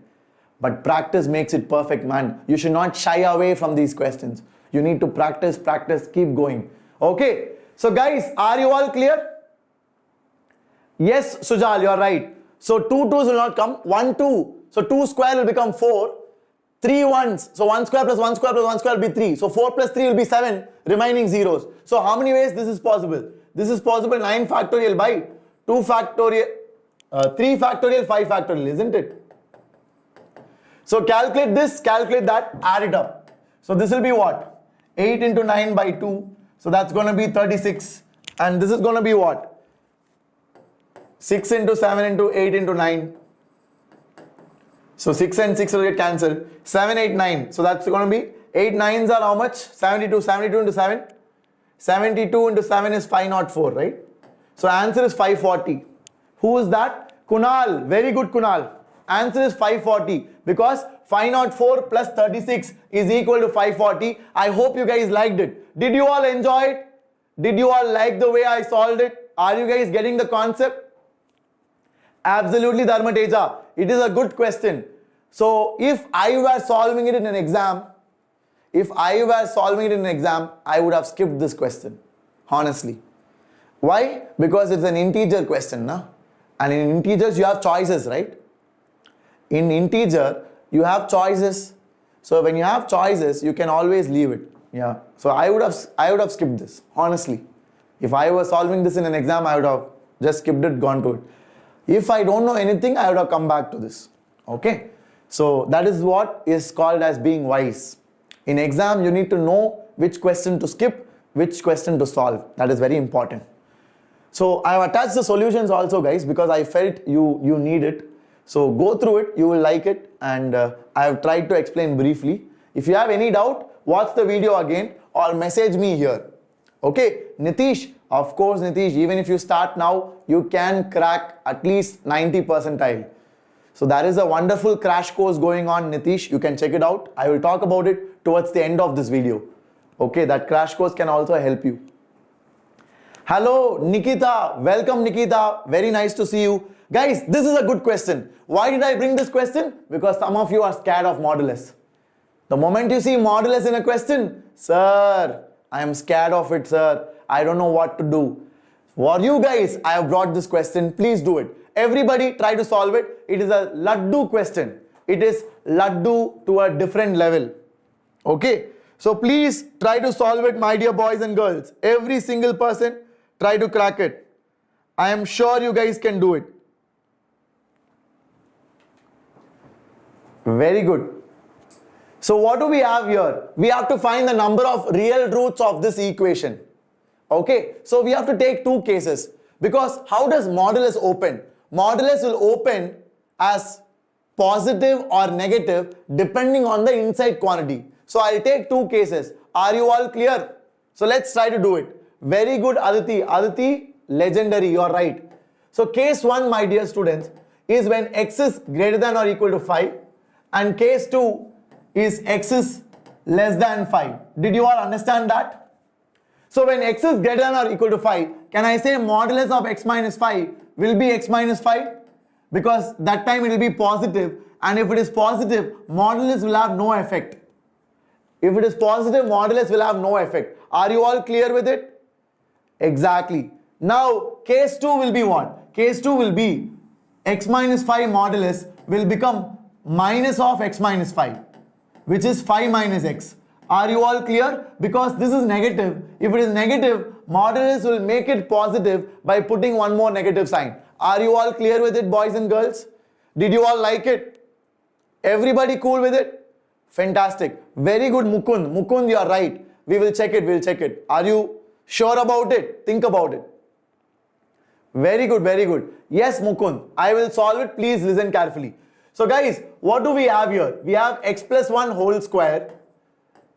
But practice makes it perfect, man. You should not shy away from these questions. You need to practice, keep going. Okay. So guys, are you all clear? Yes, Sujal, you are right. So 2 2s will not come. 1 2. So 2 square will become 4. 3 1s. So 1 square plus 1 square plus 1 square will be 3. So 4 plus 3 will be 7. Remaining zeros. So how many ways this is possible? This is possible 9 factorial by 2 factorial, 3 factorial, 5 factorial, isn't it? So calculate this, calculate that, add it up. So this will be what? 8 into 9 by 2. So that's going to be 36. And this is going to be what? 6 into 7 into 8 into 9. So 6 and 6 will get cancelled. 7, 8, 9. So that's going to be 8 9s are how much? 72. 72 into 7. 72 into 7 is 504, right? So answer is 540. Who is that? Kunal. Very good, Kunal. Answer is 540 because 504 plus 36 is equal to 540. I hope you guys liked it. Did you all enjoy it? Did you all like the way I solved it? Are you guys getting the concept? Absolutely, Dharmateja. It is a good question. So if I were solving it in an exam, I would have skipped this question. Honestly. Why? Because it's an integer question, na? And in integers you have choices, right? In integer you have choices. So when you have choices, you can always leave it. Yeah. So I would have skipped this, honestly. If I was solving this in an exam, I would have just skipped it, gone to it. If I don't know anything, I would have come back to this. Okay. So that is what is called as being wise. In exam, you need to know which question to skip, which question to solve. That is very important. So I have attached the solutions also, guys, because I felt you need it. So go through it, you will like it, and I have tried to explain briefly. If you have any doubt, watch the video again or message me here. Okay, Nitish, of course Nitish, even if you start now, you can crack at least 90 percentile. So there is a wonderful crash course going on, Nitish. You can check it out. I will talk about it towards the end of this video. Okay, that crash course can also help you. Hello, Nikita. Welcome, Nikita. Very nice to see you. Guys, this is a good question. Why did I bring this question? Because some of you are scared of modulus. The moment you see modulus in a question, sir, I am scared of it, sir. I don't know what to do. For you guys, I have brought this question. Please do it. Everybody try to solve it. It is a laddu question. It is laddu to a different level. Okay. So please try to solve it, my dear boys and girls. Every single person try to crack it. I am sure you guys can do it. Very good. So what do we have here? We have to find the number of real roots of this equation. Okay. So we have to take two cases. Because how does modulus open? Modulus will open as positive or negative depending on the inside quantity. So I'll take two cases. Are you all clear? So let's try to do it. Very good, Aditi. Aditi, legendary, you are right. So case 1, my dear students, is when x is greater than or equal to 5, and case 2 is x is less than 5. Did you all understand that? So when x is greater than or equal to 5, can I say modulus of x minus 5 will be x minus 5? Because that time it will be positive, and if it is positive, modulus will have no effect. If it is positive, modulus will have no effect. Are you all clear with it? Exactly. Now, case 2 will be what? Case 2 will be x minus 5 modulus will become minus of x minus 5, which is 5 minus x. Are you all clear? Because this is negative. If it is negative, modulus will make it positive by putting one more negative sign. Are you all clear with it, boys and girls? Did you all like it? Everybody cool with it? Fantastic. Very good, Mukund. Mukund, you are right. We will check it. We'll check it. Are you sure about it? Think about it. Very good. Very good. Yes, Mukund. I will solve it. Please listen carefully. So guys, what do we have here? We have x plus 1 whole square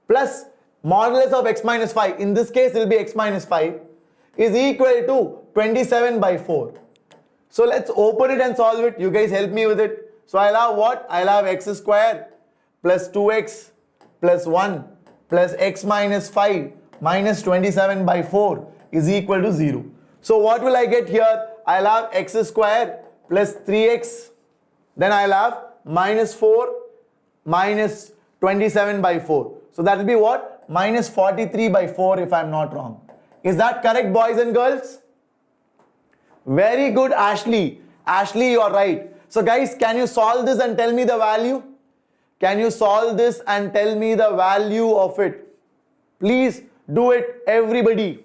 plus modulus of x minus 5. In this case, it will be x minus 5 is equal to 27 by 4. So let's open it and solve it. You guys help me with it. So I'll have what? I'll have x square plus 2x plus 1 plus x minus 5 minus 27 by 4 is equal to 0. So what will I get here? I'll have x square plus 3x. Then I'll have minus 4 minus 27 by 4. So that will be what? Minus 43 by 4 if I'm not wrong. Is that correct, boys and girls? Very good, Ashley. Ashley, you are right. So guys, can you solve this and tell me the value? Can you solve this and tell me the value of it? Please do it, everybody.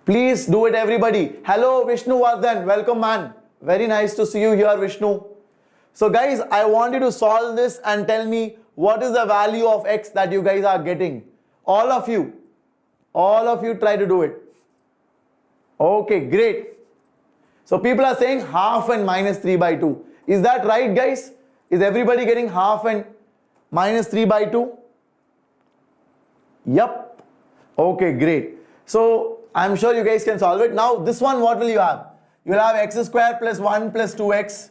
Please do it, everybody. Hello, Vishnu Vardhan. Welcome, man. Very nice to see you here, Vishnu. So guys, I want you to solve this and tell me what is the value of x that you guys are getting. All of you try to do it. Okay, great. So people are saying half and minus 3 by 2. Is that right, guys? Is everybody getting half and minus 3 by 2? Yup. Okay, great. So I'm sure you guys can solve it. Now this one, what will you have? You will have x square plus 1 plus 2x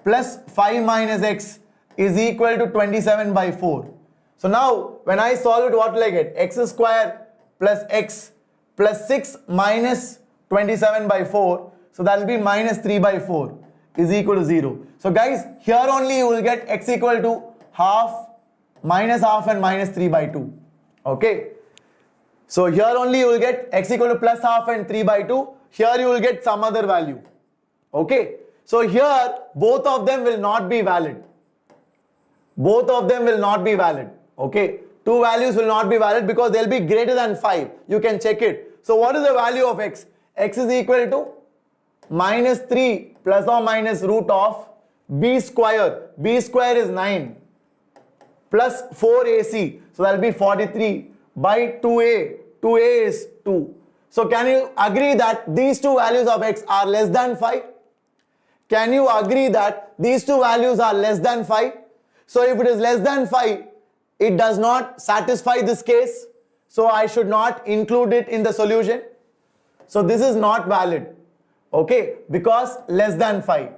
plus 5 minus x is equal to 27 by 4. So now when I solve it, what will I get? X square plus x plus 6 minus 27 by 4. So that will be minus 3 by 4 is equal to 0. So guys, here only you will get x equal to half, minus half and minus 3 by 2. Okay. So here only you will get x equal to plus half and 3 by 2. Here you will get some other value. Okay. So here both of them will not be valid. Both of them will not be valid. Okay. Two values will not be valid because they'll be greater than 5. You can check it. So what is the value of x? X is equal to minus 3 plus or minus root of b square. B square is 9 plus 4ac. So that will be 43 by 2a. 2a is 2. So can you agree that these two values of x are less than 5? Can you agree that these two values are less than 5? So if it is less than 5, it does not satisfy this case. So I should not include it in the solution. So this is not valid. Okay, because less than 5.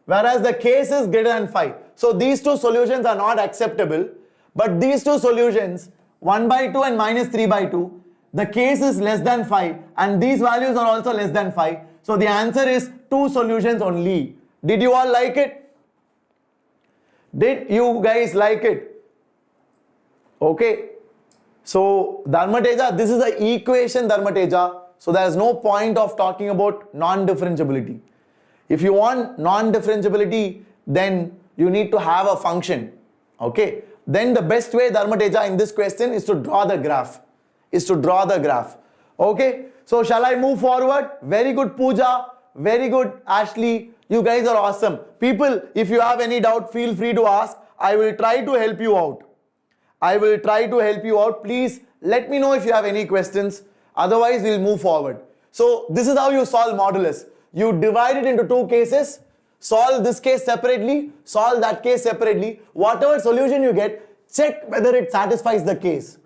Whereas the case is greater than 5. So these two solutions are not acceptable. But these two solutions, 1 by 2 and minus 3 by 2, the case is less than 5 and these values are also less than 5. So the answer is two solutions only. Did you all like it? Did you guys like it? Okay. So Dharmateja, this is the equation, Dharmateja. So there is no point of talking about non-differentiability. If you want non-differentiability, then you need to have a function. Okay. Then the best way, Dharmateja, in this question is to draw the graph. Okay. So shall I move forward? Very good, Pooja. Very good, Ashley. You guys are awesome. People, if you have any doubt, feel free to ask. I will try to help you out. Please let me know if you have any questions. Otherwise, we'll move forward. So this is how you solve modulus. You divide it into two cases. Solve this case separately. Solve that case separately. Whatever solution you get, check whether it satisfies the case.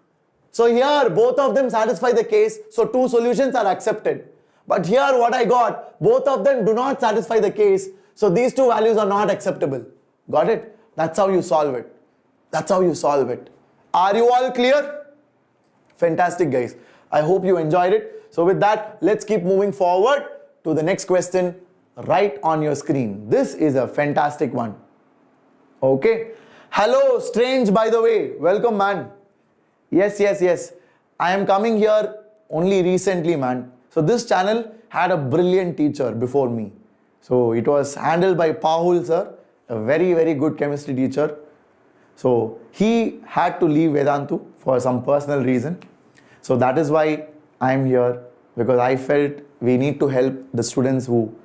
So here, both of them satisfy the case. So two solutions are accepted. But here what I got, both of them do not satisfy the case. So these two values are not acceptable. Got it? That's how you solve it. Are you all clear? Fantastic, guys. I hope you enjoyed it. So with that, let's keep moving forward to the next question right on your screen. This is a fantastic one. Okay. Hello, Strange, by the way. Welcome, man. Yes. I am coming here only recently, man. So this channel had a brilliant teacher before me. So it was handled by Pahul sir, a very, very good chemistry teacher. So he had to leave Vedantu for some personal reason. So that is why I am here, because I felt we need to help the students who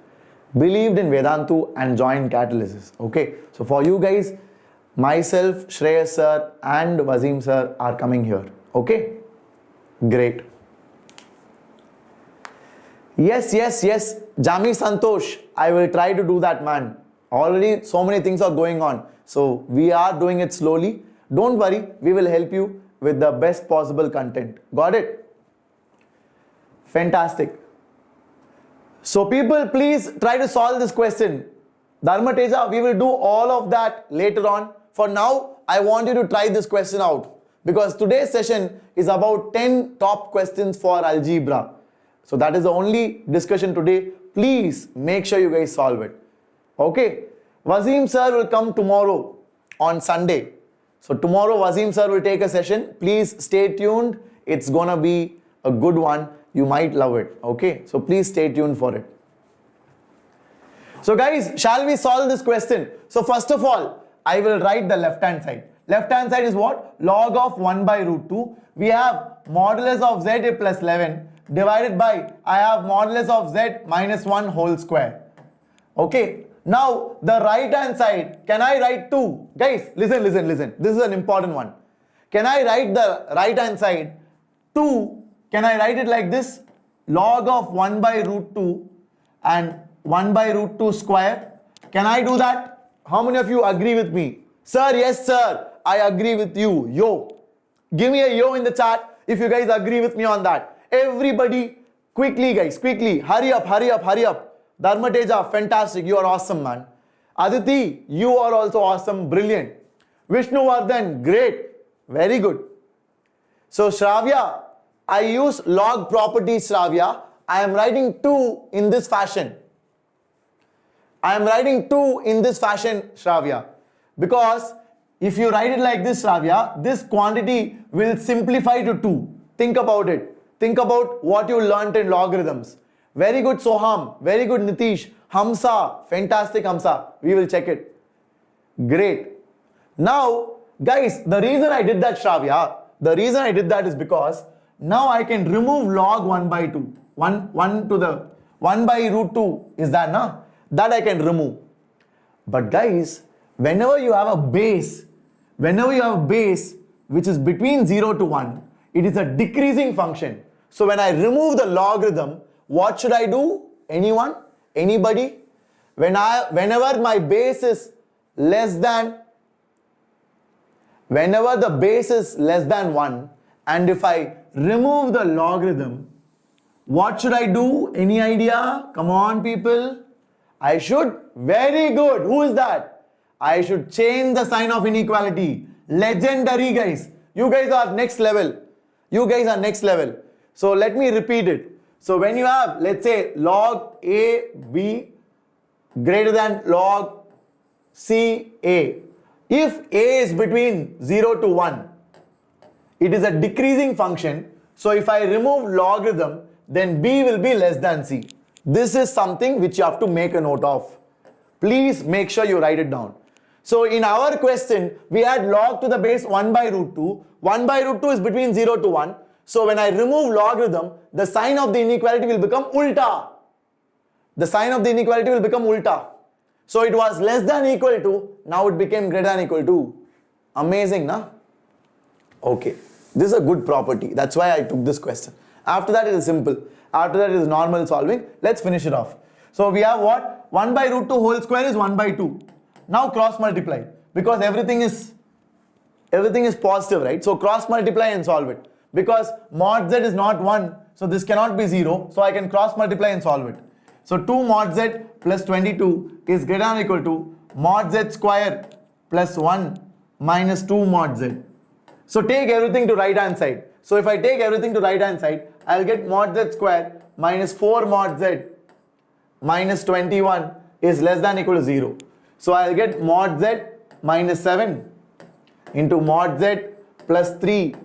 believed in Vedantu and joined Catalysis. Okay. So for you guys, myself, Shreyas sir and Wasim sir are coming here. Okay. Great. Yes. Jami Santosh, I will try to do that, man. Already so many things are going on. So we are doing it slowly. Don't worry, we will help you with the best possible content. Got it? Fantastic. So people, please try to solve this question. Dharmateja, we will do all of that later on. For now, I want you to try this question out, because today's session is about 10 top questions for algebra. So that is the only discussion today. Please make sure you guys solve it. Okay. Wasim sir will come tomorrow on Sunday. So tomorrow Wasim sir will take a session. Please stay tuned. It's gonna be a good one. You might love it. Okay. So please stay tuned for it. So guys, shall we solve this question? So first of all, I will write the left hand side. Left hand side is what? Log of 1 by root 2. We have modulus of z plus 11. divided by, I have modulus of z minus 1 whole square. Okay, now the right hand side, can I write 2? Guys, listen. This is an important one. Can I write the right hand side 2? Can I write it like this? Log of 1 by root 2 and 1 by root 2 square. Can I do that? How many of you agree with me? Sir, yes sir, I agree with you. Yo. Give me a yo in the chat if you guys agree with me on that. Everybody, quickly guys, quickly. Hurry up. Dharmateja, fantastic. You are awesome, man. Aditi, you are also awesome. Brilliant. Vishnuvardhan, great. Very good. So Shravya, I use log properties, Shravya. I am writing 2 in this fashion. Shravya. Because if you write it like this, Shravya, this quantity will simplify to 2. Think about it. Think about what you learnt in logarithms. Very good, Soham. Very good, Nitish. Hamsa. Fantastic, Hamsa. We will check it. Great. Now, guys, the reason I did that, Shravya, is because now I can remove log 1 by 2. 1 to the 1 by root 2 is that, na? That I can remove. But guys, whenever you have a base which is between 0 to 1, it is a decreasing function. So when I remove the logarithm, what should I do? Anyone? Anybody? Whenever my base is less than, whenever the base is less than 1, and if I remove the logarithm, what should I do? Any idea? Come on, people. I should, very good. Who is that? I should change the sign of inequality. Legendary, guys. You guys are next level. So let me repeat it. So when you have, let's say, log A, B greater than log C, A. If A is between 0 to 1, it is a decreasing function. So if I remove logarithm, then B will be less than C. This is something which you have to make a note of. Please make sure you write it down. So in our question, we had log to the base 1 by root 2. 1 by root 2 is between 0 to 1. So when I remove logarithm, the sign of the inequality will become ulta. So it was less than equal to, now it became greater than equal to. Amazing, na? Okay, this is a good property. That's why I took this question. After that it is simple. After that it is normal solving. Let's finish it off. So we have what? 1 by root 2 whole square is 1 by 2. Now cross multiply. Because everything is positive, right? So cross multiply and solve it. Because mod z is not 1. So this cannot be 0. So I can cross multiply and solve it. So 2 mod z plus 22 is greater than or equal to mod z square plus 1 minus 2 mod z. So take everything to right hand side. So if I take everything to right hand side, I'll get mod z square minus 4 mod z minus 21 is less than or equal to 0. So I'll get mod z minus 7 into mod z plus 3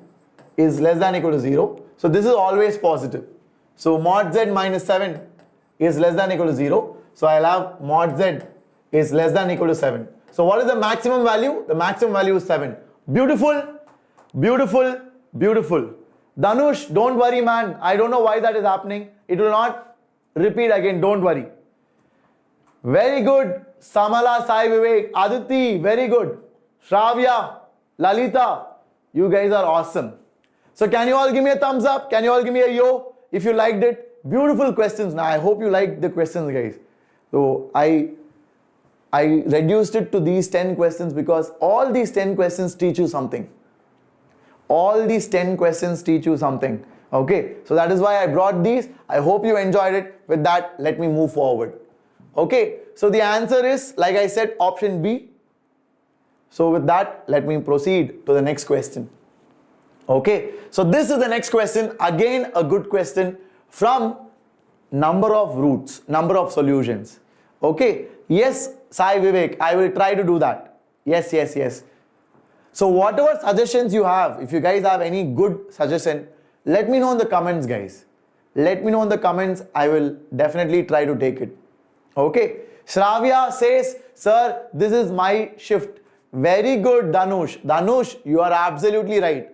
is less than or equal to 0. So this is always positive. So mod z minus 7 is less than or equal to 0. So I'll have mod z is less than or equal to 7. So what is the maximum value? The maximum value is 7. Beautiful, beautiful, beautiful. Dhanush, don't worry, man. I don't know why that is happening. It will not repeat again. Don't worry. Very good. Samala, Sai Vivek, Aditi, very good. Shravya, Lalita, you guys are awesome. So can you all give me a thumbs up? Can you all give me a yo if you liked it? Beautiful questions. Now I hope you liked the questions, guys. So I reduced it to these 10 questions because all these 10 questions teach you something. All these 10 questions teach you something. Okay, so that is why I brought these. I hope you enjoyed it. With that, let me move forward. Okay, so the answer is, like I said, option B. So with that, let me proceed to the next question. Okay, so this is the next question. Again, a good question from number of roots, number of solutions. Okay, yes, Sai Vivek, I will try to do that. Yes, yes, yes. So whatever suggestions you have, if you guys have any good suggestion, let me know in the comments, guys. Let me know in the comments. I will definitely try to take it. Okay. Shravya says, sir, this is my shift. Very good, Dhanush. Dhanush, you are absolutely right.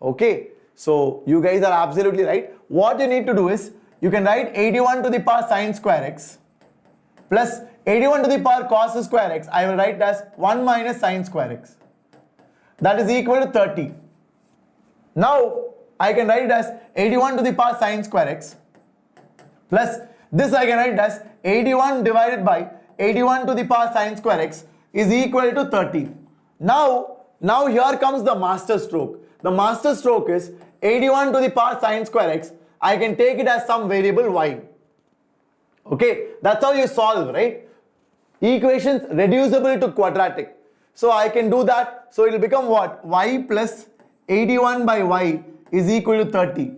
Okay. So you guys are absolutely right. What you need to do is, you can write 81 to the power sine square x plus 81 to the power cos square x. I will write as 1 minus sine square x. That is equal to 30. Now I can write it as 81 to the power sine square x plus this I can write as 81 divided by 81 to the power sine square x is equal to 30. Now here comes the master stroke. The master stroke is 81 to the power sine square x. I can take it as some variable y. Okay, that's how you solve, right? Equations reducible to quadratic. So I can do that. So it will become what? Y plus 81 by y is equal to 30.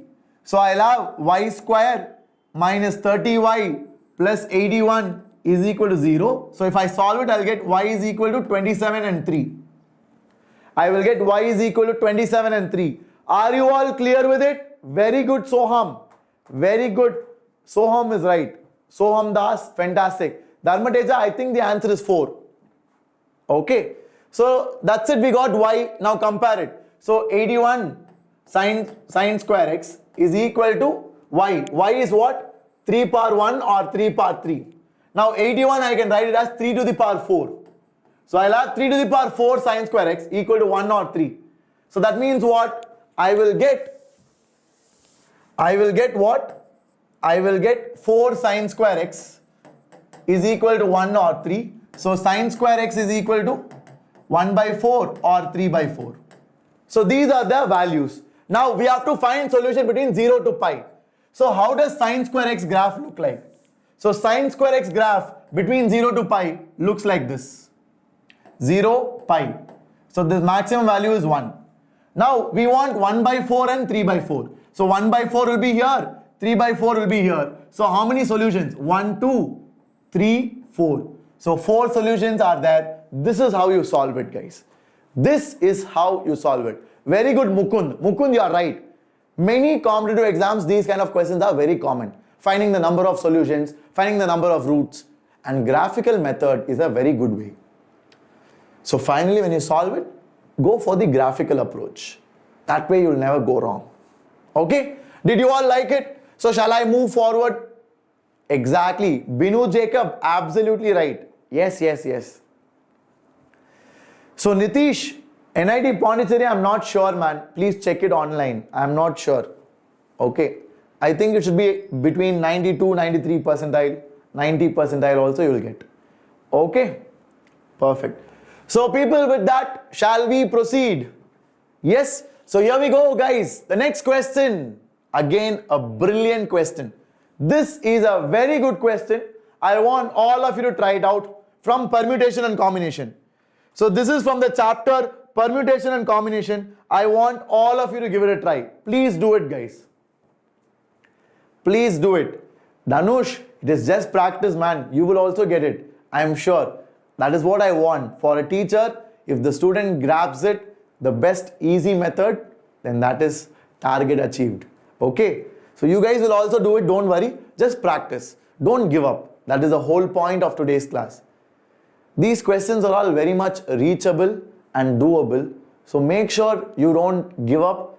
So I'll have y square minus 30y plus 81 is equal to 0. So if I solve it, I'll get y is equal to 27 and 3. I will get y is equal to 27 and 3. Are you all clear with it? Very good, Soham. Very good. Soham is right. Soham Das, fantastic. Dharmateja, I think the answer is 4. Okay. So that's it. We got y. Now compare it. So 81 sine square x is equal to y. Y is what? 3 power 1 or 3 power 3. Now 81 I can write it as 3 to the power 4. So I'll have 3 to the power 4 sine square x equal to 1 or 3. So that means what? I will get what? I will get 4 sine square x is equal to 1 or 3. So sine square x is equal to 1 by 4 or 3 by 4. So these are the values. Now we have to find solution between 0 to pi. So how does sine square x graph look like? So sine square x graph between 0 to pi looks like this. 0, pi. So the maximum value is 1. Now we want 1 by 4 and 3 by 4. So 1 by 4 will be here, 3 by 4 will be here. So how many solutions? 1, 2, 3, 4. So 4 solutions are there. This is how you solve it, guys. This is how you solve it. Very good, Mukund. Mukund, you are right. Many competitive exams, these kind of questions are very common. Finding the number of solutions, finding the number of roots, and graphical method is a very good way. So finally, when you solve it, go for the graphical approach. That way you'll never go wrong. Okay? Did you all like it? So shall I move forward? Exactly. Binu Jacob, absolutely right. Yes, yes, yes. So Nitish, NIT Pondicherry, I'm not sure, man. Please check it online. I'm not sure. Okay. I think it should be between 92, 93 percentile, 90 percentile also you will get. Okay. Perfect. So people, with that, shall we proceed? Yes. So here we go, guys. The next question. Again, a brilliant question. This is a very good question. I want all of you to try it out from permutation and combination. So this is from the chapter Permutation and Combination. I want all of you to give it a try. Please do it, guys. Please do it. Dhanush, it is just practice, man. You will also get it. I am sure. That is what I want. For a teacher, if the student grabs it, the best easy method, then that is target achieved. Okay. So you guys will also do it. Don't worry. Just practice. Don't give up. That is the whole point of today's class. These questions are all very much reachable and doable. So make sure you don't give up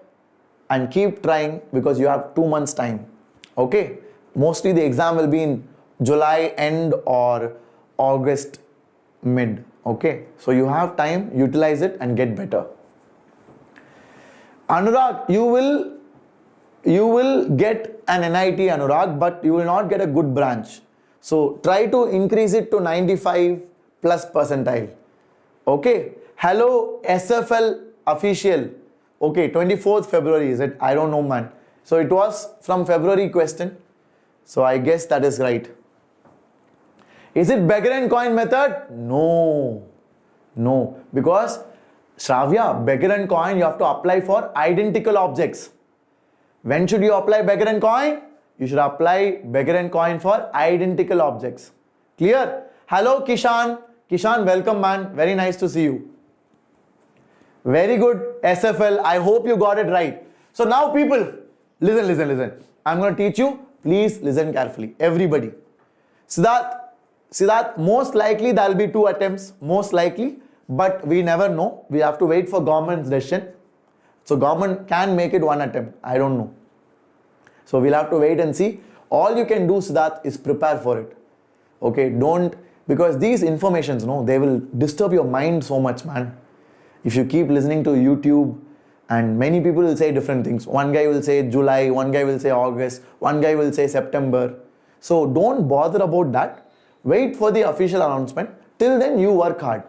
and keep trying because you have 2 months time. Okay. Mostly the exam will be in July end or August mid. Okay. So you have time, utilize it and get better. Anurag, you will get an NIT, Anurag, but you will not get a good branch. So try to increase it to 95 plus percentile. Okay. Hello SFL official. Okay, 24th February is it? I don't know, man. So it was from February question. So I guess that is right. Is it beggar and coin method? No. No. Because Shravya, beggar and coin you have to apply for identical objects. When should you apply beggar and coin? You should apply beggar and coin for identical objects. Clear? Hello Kishan. Kishan, welcome, man. Very nice to see you. Very good, SFL. I hope you got it right. So now people, listen. I'm going to teach you. Please listen carefully. Everybody. Siddharth, most likely there will be 2 attempts. Most likely. But we never know. We have to wait for government's decision. So government can make it one attempt. I don't know. So we'll have to wait and see. All you can do, Siddharth, is prepare for it. Okay, don't, because these informations, they will disturb your mind so much, man. If you keep listening to YouTube, and many people will say different things. One guy will say July, one guy will say August, one guy will say September. So don't bother about that. Wait for the official announcement. Till then, you work hard.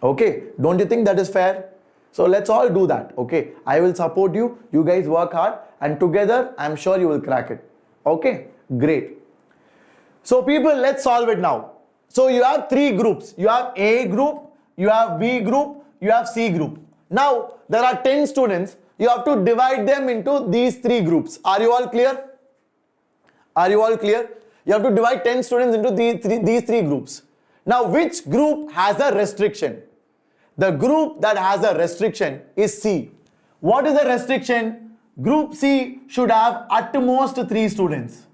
Okay, don't you think that is fair? So let's all do that. Okay, I will support you. You guys work hard, and together, I'm sure you will crack it. Okay, great. So people, let's solve it now. So you have three groups. You have A group, you have B group, you have C group. Now, there are 10 students. You have to divide them into these three groups. Are you all clear? Are you all clear? You have to divide 10 students into these three groups. Now, which group has a restriction? The group that has a restriction is C. What is the restriction? Group C should have at most 3 students.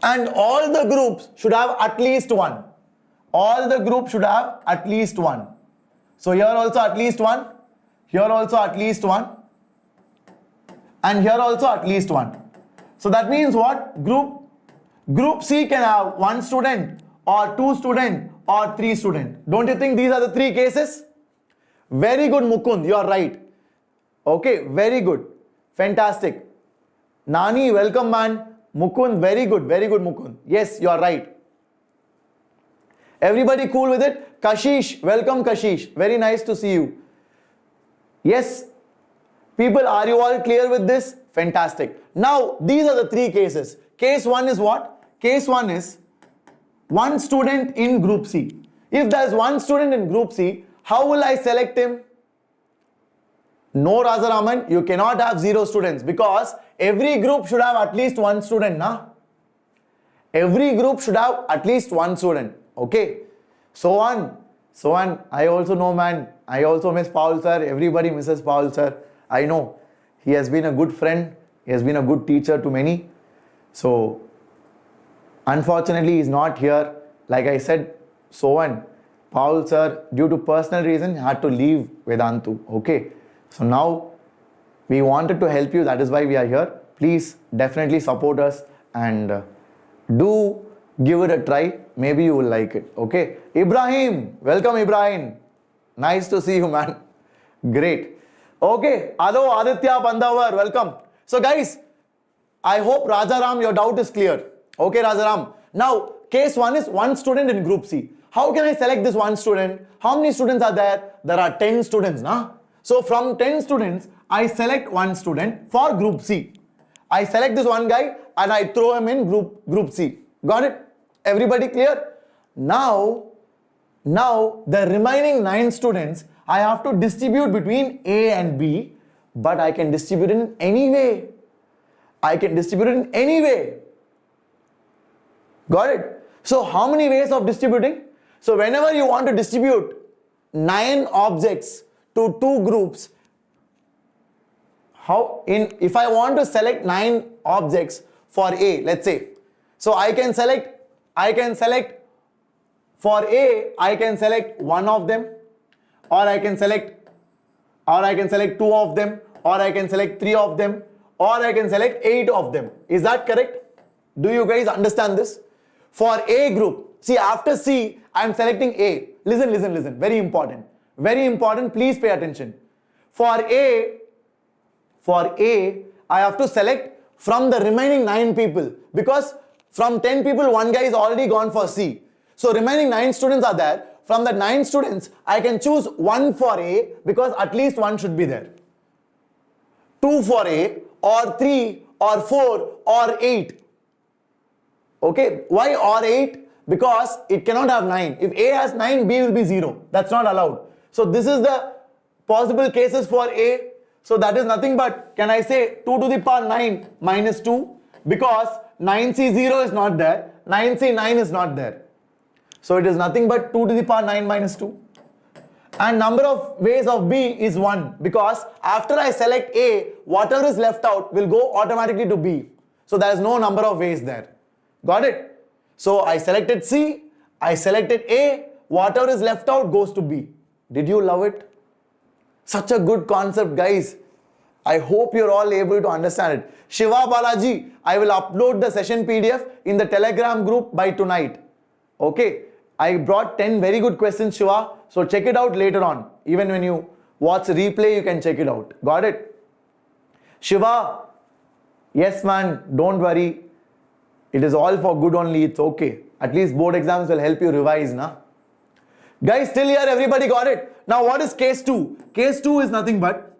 And all the groups should have at least 1. All the groups should have at least 1. So here also at least 1. Here also at least 1. And here also at least 1. So that means what? Group C can have 1 student or 2 student or 3 student. Don't you think these are the 3 cases? Very good, Mukund. You are right. Okay, very good. Fantastic. Nani, welcome, man. Mukund, very good, Mukund. Yes, you are right. Everybody cool with it? Kashish, welcome Kashish. Very nice to see you. Yes. People, are you all clear with this? Fantastic. Now, these are the 3 cases. Case 1 is what? Case 1 is 1 student in group C. If there is 1 student in group C, how will I select him? No, Razaraman, you cannot have 0 students because every group should have at least 1 student, na? Every group should have at least 1 student. Okay, so on. I also know, man. I also miss Paul sir. Everybody misses Paul sir. I know. He has been a good friend. He has been a good teacher to many. So, unfortunately, he is not here. Like I said, Paul sir, due to personal reason, had to leave Vedantu. Okay, so now we wanted to help you. That is why we are here. Please definitely support us and do give it a try. Maybe you will like it. Okay. Ibrahim. Welcome, Ibrahim. Nice to see you, man. Great. Okay. Hello, Aditya Bandavar. Welcome. So, guys, I hope Rajaram, your doubt is clear. Okay, Rajaram. Now, case 1 is 1 student in group C. How can I select this 1 student? How many students are there? There are 10 students, na? So, from 10 students, I select 1 student for group C. I select this one guy and I throw him in group C. Got it? Everybody clear? Now the remaining 9 students, I have to distribute between A and B, but I can distribute in any way. Got it? So how many ways of distributing? So whenever you want to distribute 9 objects to 2 groups, if I want to select 9 objects for A, let's say, so I can select for A, I can select 1 of them, or I can select 2 of them, or I can select 3 of them, or I can select 8 of them. Is that correct? Do you guys understand this? For A group, see, after C, I am selecting A. Listen. Very important. Please pay attention. For A, I have to select from the remaining 9 people, because from 10 people, 1 guy is already gone for C. So remaining 9 students are there. From the 9 students, I can choose 1 for A because at least 1 should be there. 2 for A, or 3, or 4, or 8. Okay, why or 8? Because it cannot have 9. If A has 9, B will be 0. That's not allowed. So this is the possible cases for A. So that is nothing but, can I say 2 to the power 9 minus 2? Because 9C0 is not there, 9C9 is not there. So it is nothing but 2 to the power 9 minus 2. And number of ways of B is 1, because after I select A, whatever is left out will go automatically to B. So there is no number of ways there. Got it? So I selected C, I selected A, whatever is left out goes to B. Did you love it? Such a good concept, guys. I hope you're all able to understand it. Shiva Balaji, I will upload the session PDF in the Telegram group by tonight. Okay. I brought 10 very good questions, Shiva. So check it out later on. Even when you watch the replay, you can check it out. Got it? Shiva, yes man, don't worry. It is all for good only. It's okay. At least board exams will help you revise, na? Guys, still here, everybody got it? Now what is case 2? Case 2 is nothing but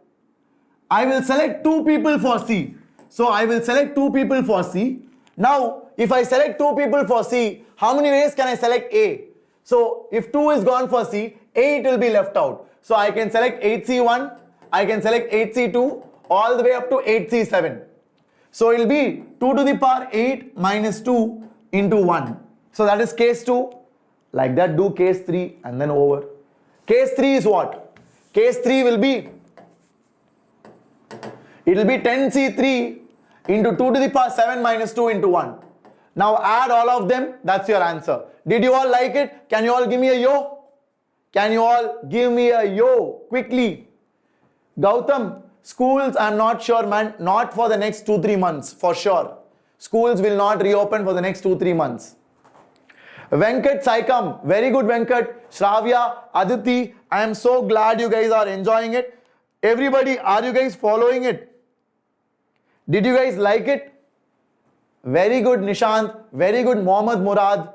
I will select 2 people for C. So I will select 2 people for C. Now, if I select 2 people for C, how many ways can I select A? So if 2 is gone for C, 8 will be left out. So I can select 8C1, I can select 8C2, all the way up to 8C7. So it will be 2 to the power 8 minus 2 into 1. So that is case 2. Like that, do case 3 and then over. Case 3 is what? Case 3 will be, it will be 10C3 into 2 to the power 7 minus 2 into 1. Now add all of them, that's your answer. Did you all like it? Can you all give me a yo? Can you all give me a yo quickly? Gautam, schools, I'm not sure man, not for the next 2-3 months, for sure. Schools will not reopen for the next 2-3 months. Venkat Saikam, very good Venkat. Shravya, Aditi, I am so glad you guys are enjoying it. Everybody, are you guys following it? Did you guys like it? Very good Nishant, very good Mohammad Murad,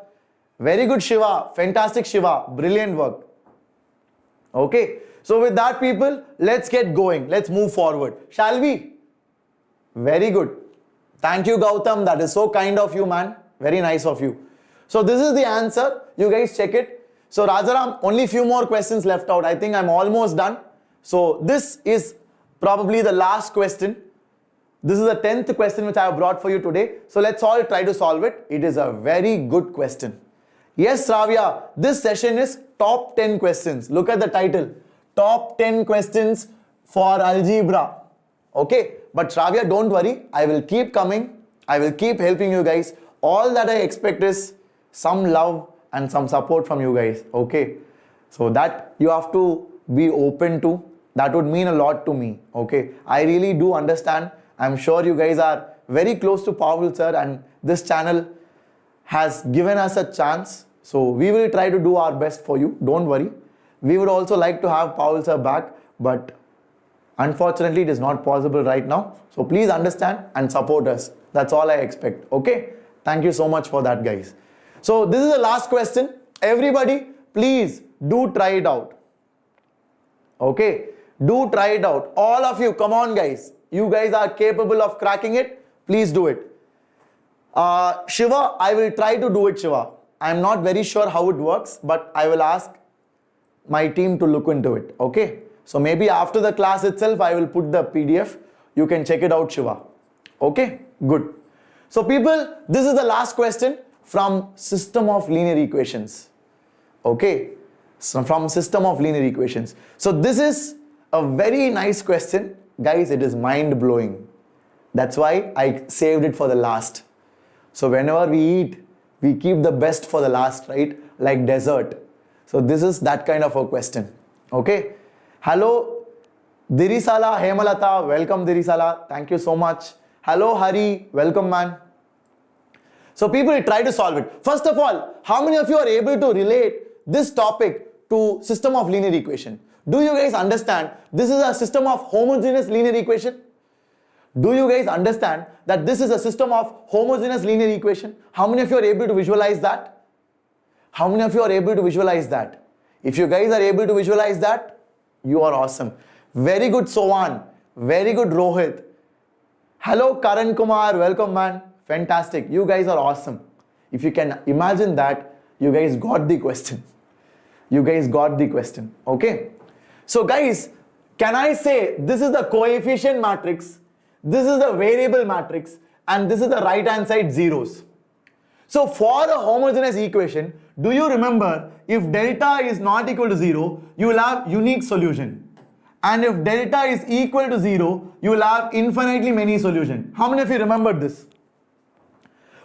very good Shiva, fantastic Shiva, brilliant work. Okay, so with that people, let's get going, let's move forward, shall we? Very good. Thank you Gautam, that is so kind of you man, very nice of you. So this is the answer, you guys check it. So Rajaram, only few more questions left out, I think I'm almost done. So this is probably the last question. This is the 10th question which I have brought for you today. So let's all try to solve it. It is a very good question. Yes, Shravya, this session is top 10 questions. Look at the title. Top 10 questions for algebra. Okay, but Shravya, don't worry. I will keep coming. I will keep helping you guys. All that I expect is some love and some support from you guys. Okay, so that you have to be open to. That would mean a lot to me. Okay, I really do understand. I'm sure you guys are very close to Paul sir and this channel has given us a chance. So we will try to do our best for you. Don't worry. We would also like to have Paul sir back, but unfortunately it is not possible right now. So please understand and support us. That's all I expect. Okay. Thank you so much for that guys. So this is the last question. Everybody please do try it out. Okay. Do try it out. All of you, come on guys. You guys are capable of cracking it. Please do it. Shiva, I will try to do it, Shiva. I am not very sure how it works, but I will ask my team to look into it. Okay. So maybe after the class itself, I will put the PDF. You can check it out, Shiva. Okay. Good. So people, this is the last question from system of linear equations. Okay. So from system of linear equations. So this is a very nice question. Guys, it is mind-blowing. That's why I saved it for the last. So whenever we eat, we keep the best for the last, right? Like dessert. So this is that kind of a question. Okay. Hello, Dirisala Hemalata. Welcome, Dirisala. Thank you so much. Hello, Hari. Welcome, man. So people try to solve it. First of all, how many of you are able to relate this topic to system of linear equation? Do you guys understand this is a system of homogeneous linear equation? Do you guys understand that this is a system of homogeneous linear equation? How many of you are able to visualize that? How many of you are able to visualize that? If you guys are able to visualize that, you are awesome. Very good, Sohan. Very good, Rohit. Hello, Karan Kumar. Welcome, man. Fantastic. You guys are awesome. If you can imagine that, you guys got the question. You guys got the question. Okay. So guys, can I say this is the coefficient matrix, this is the variable matrix, and this is the right hand side zeros. So for a homogeneous equation, do you remember if delta is not equal to 0, you will have unique solution. And if delta is equal to 0, you will have infinitely many solutions. How many of you remember this?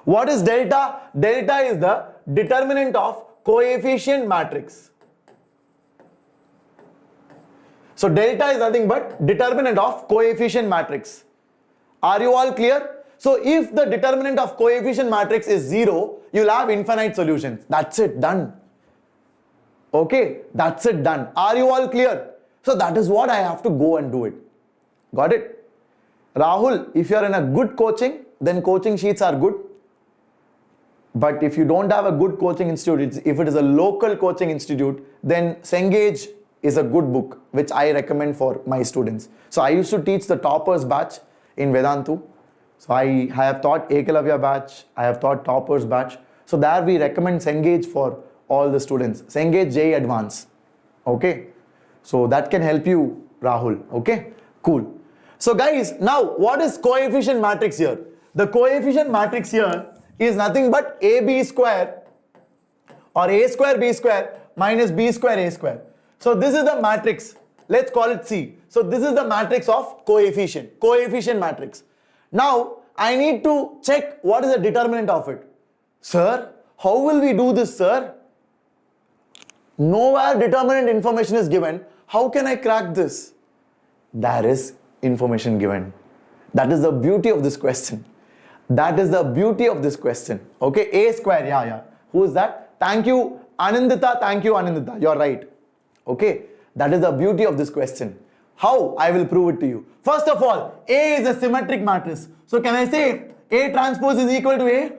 What is delta? Delta is the determinant of coefficient matrix. So delta is nothing but determinant of coefficient matrix. Are you all clear? So if the determinant of coefficient matrix is 0, you'll have infinite solutions. That's it, done. Okay, that's it, done. Are you all clear? So that is what I have to go and do it. Got it? Rahul, if you're in a good coaching, then coaching sheets are good. But if you don't have a good coaching institute, if it is a local coaching institute, then Cengage is a good book, which I recommend for my students. So I used to teach the toppers batch in Vedantu. So I have taught Ekalavya batch, I have taught toppers batch. So there we recommend Cengage for all the students. Cengage JEE Advance. Okay. So that can help you, Rahul. Okay. Cool. So guys, now what is coefficient matrix here? The coefficient matrix here is nothing but AB square or A square B square minus B square A square. So this is the matrix. Let's call it C. So this is the matrix of coefficient matrix. Now I need to check what is the determinant of it. Sir, how will we do this, sir? Nowhere determinant information is given. How can I crack this? There is information given. That is the beauty of this question. That is the beauty of this question. Okay, A square, yeah. Who is that? Thank you, Anandita. Thank you, Anandita. You're right. Okay, that is the beauty of this question. How? I will prove it to you. First of all, A is a symmetric matrix. So can I say A transpose is equal to A?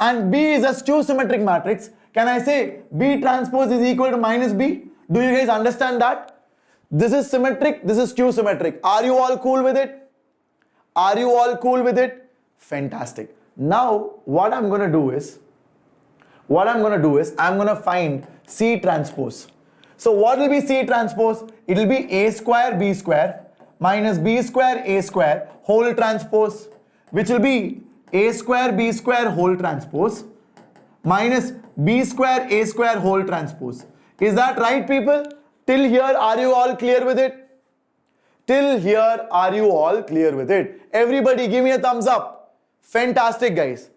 And B is a skew symmetric matrix. Can I say B transpose is equal to minus B? Do you guys understand that? This is symmetric, this is skew symmetric. Are you all cool with it? Are you all cool with it? Fantastic. Now, what I'm going to do is, I'm going to find C transpose. So what will be C transpose? It will be A square B square minus B square A square whole transpose, which will be A square B square whole transpose minus B square A square whole transpose. Is that right, people? Till here, are you all clear with it? Till here, are you all clear with it? Everybody give me a thumbs up. Fantastic, guys.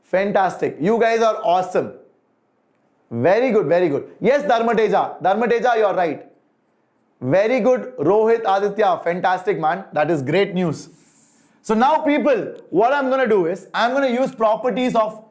Fantastic. You guys are awesome. Very good, very good. Yes, Dharmateja. Dharmateja, you're right. Very good, Rohit Aditya. Fantastic, man. That is great news. So now, people, what I'm going to do is, I'm going to use properties of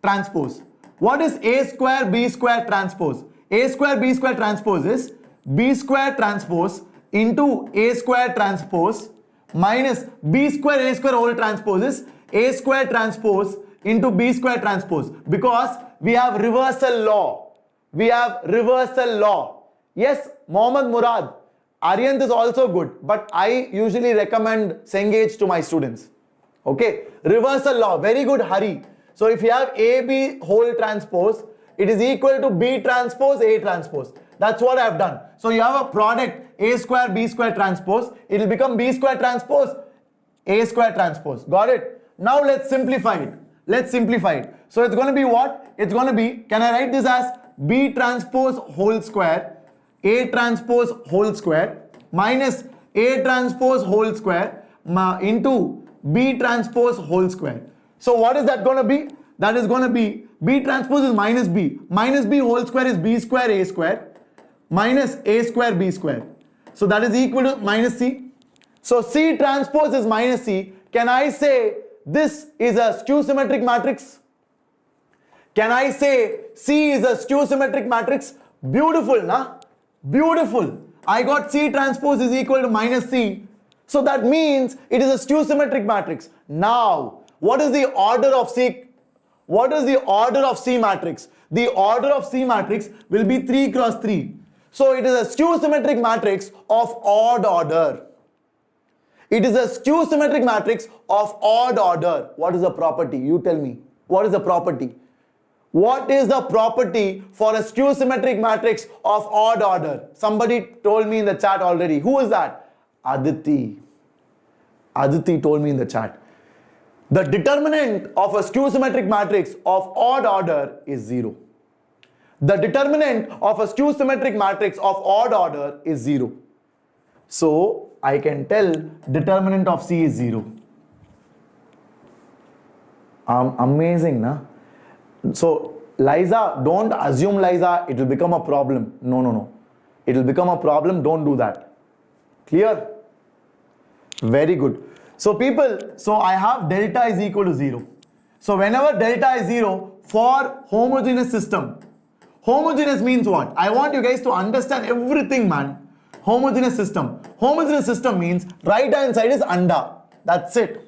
transpose. What is A square B square transpose? A square B square transpose is B square transpose into A square transpose minus B square A square whole transpose is A square transpose into B square transpose, because we have reversal law. We have reversal law. Yes, Mohammad Murad, Aryant is also good, but I usually recommend Cengage to my students. Okay, reversal law, very good, Hari. So if you have AB whole transpose, it is equal to B transpose A transpose. That's what I have done. So you have a product A square B square transpose. It will become B square transpose A square transpose. Got it? Now let's simplify it. Let's simplify it. So it's going to be what? It's going to be, can I write this as B transpose whole square A transpose whole square minus A transpose whole square into B transpose whole square. So what is that going to be? That is going to be B transpose is minus B. Minus B whole square is B square A square minus A square B square. So that is equal to minus C. So C transpose is minus C. Can I say this is a skew symmetric matrix? Can I say C is a skew symmetric matrix? Beautiful, na? Beautiful. I got C transpose is equal to minus C. So that means it is a skew symmetric matrix. Now, what is the order of C? What is the order of C matrix? The order of C matrix will be 3 cross 3. So it is a skew symmetric matrix of odd order. It is a skew symmetric matrix of odd order. What is the property? You tell me. What is the property? What is the property for a skew symmetric matrix of odd order? Somebody told me in the chat already. Who is that? Aditi. Aditi told me in the chat. The determinant of a skew symmetric matrix of odd order is 0. The determinant of a skew symmetric matrix of odd order is 0. So I can tell determinant of C is 0. Amazing, na? So Liza, don't assume, Liza, it will become a problem. No. It will become a problem. Don't do that. Clear? Very good. So people, so I have delta is equal to 0. So whenever delta is 0 for homogeneous system, homogeneous means what? I want you guys to understand everything, man. Homogeneous system. Homogeneous system means right hand side is under. That's it.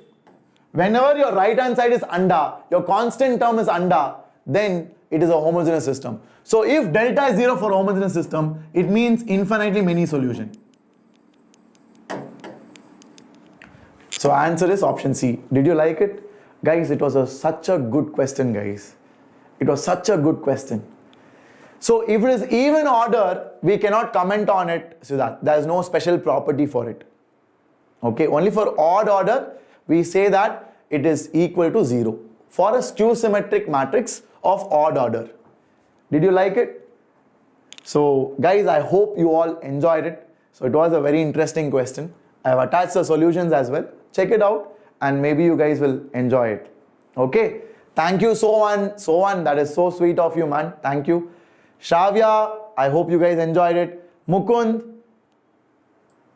Whenever your right hand side is under, your constant term is under, then it is a homogeneous system. So if delta is 0 for homogeneous system, it means infinitely many solution. So answer is option C. Did you like it? Guys, it was such a good question, guys. It was such a good question. So if it is even order, we cannot comment on it, so that there is no special property for it. Okay, only for odd order, we say that it is equal to 0 for a skew symmetric matrix of odd order. Did you like it? So guys, I hope you all enjoyed it. So it was a very interesting question. I have attached the solutions as well. Check it out and maybe you guys will enjoy it. Okay, thank you Sohan, that is so sweet of you, man. Thank you. Shavya, I hope you guys enjoyed it. Mukund,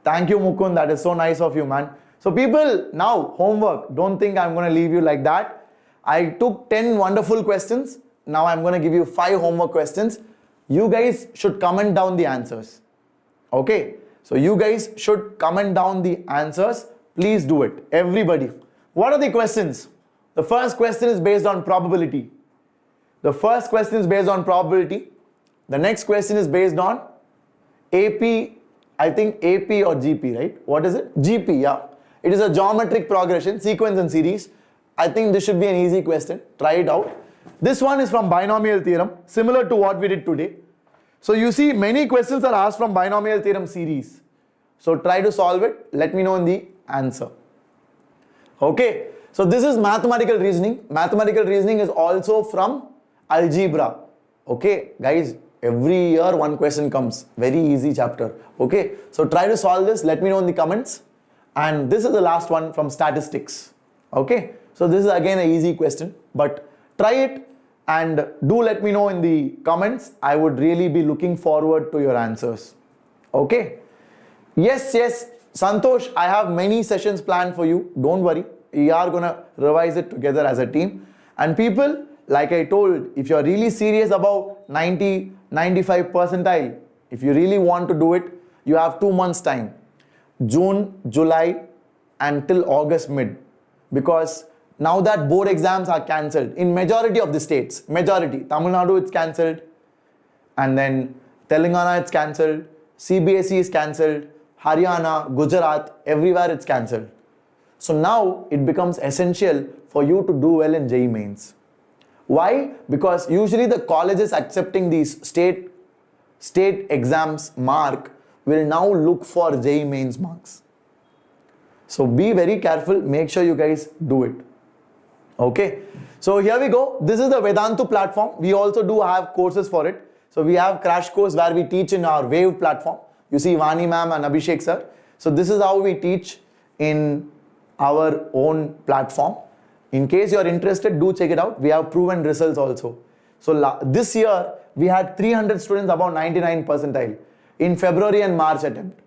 thank you Mukund, that is so nice of you, man. So people, now homework. Don't think I'm going to leave you like that. I took 10 wonderful questions. Now I'm going to give you 5 homework questions. You guys should comment down the answers. Okay, so you guys should comment down the answers. Please do it, everybody. What are the questions? The first question is based on probability. The first question is based on probability. The next question is based on AP, I think AP or GP, right? What is it? GP, yeah. It is a geometric progression, sequence and series. I think this should be an easy question. Try it out. This one is from binomial theorem, similar to what we did today. So you see many questions are asked from binomial theorem series. So try to solve it. Let me know in the answer. Okay. So this is mathematical reasoning. Mathematical reasoning is also from algebra. Okay, guys, every year one question comes. Very easy chapter. Okay, so try to solve this. Let me know in the comments. And this is the last one from statistics. Okay, so this is again an easy question, but try it and do let me know in the comments. I would really be looking forward to your answers. Okay. Yes, Santosh, I have many sessions planned for you. Don't worry. We are gonna revise it together as a team. And people, like I told, if you're really serious about 90, 95 percentile, if you really want to do it, you have 2 months time. June, July, until August mid. Because now that board exams are cancelled in majority of the states, majority, Tamil Nadu it's cancelled, and then Telangana it's cancelled, CBSE is cancelled, Haryana, Gujarat, everywhere it's cancelled. So now it becomes essential for you to do well in JEE mains. Why? Because usually the colleges accepting these state exams mark will now look for JEE mains marks. So be very careful, make sure you guys do it. Okay, so here we go. This is the Vedantu platform. We also do have courses for it. So we have crash course where we teach in our Wave platform. You see Vani ma'am and Abhishek sir. So this is how we teach in our own platform. In case you are interested, do check it out. We have proven results also. So this year we had 300 students above 99 percentile in February and March attempt.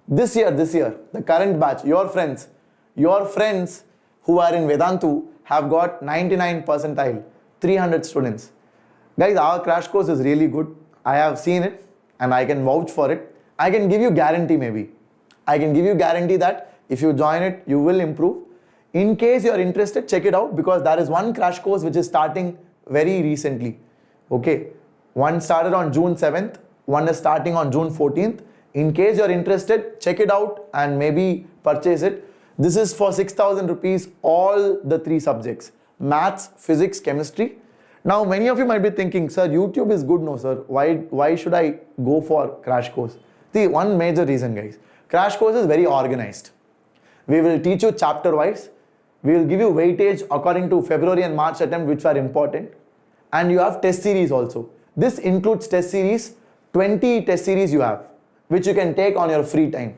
This year, the current batch, your friends who are in Vedantu have got 99 percentile, 300 students. Guys, our crash course is really good. I have seen it and I can vouch for it. I can give you guarantee maybe. I can give you guarantee that if you join it, you will improve. In case you are interested, check it out because there is one crash course which is starting very recently. Okay, one started on June 7th, one is starting on June 14th. In case you are interested, check it out and maybe purchase it. This is for 6,000 rupees, all the 3 subjects, maths, physics, chemistry. Now, many of you might be thinking, sir, YouTube is good, no, sir. Why should I go for crash course? See, one major reason, guys. Crash course is very organized. We will teach you chapter wise. We will give you weightage according to February and March attempt, which are important. And you have test series also. This includes test series, 20 test series you have, which you can take on your free time.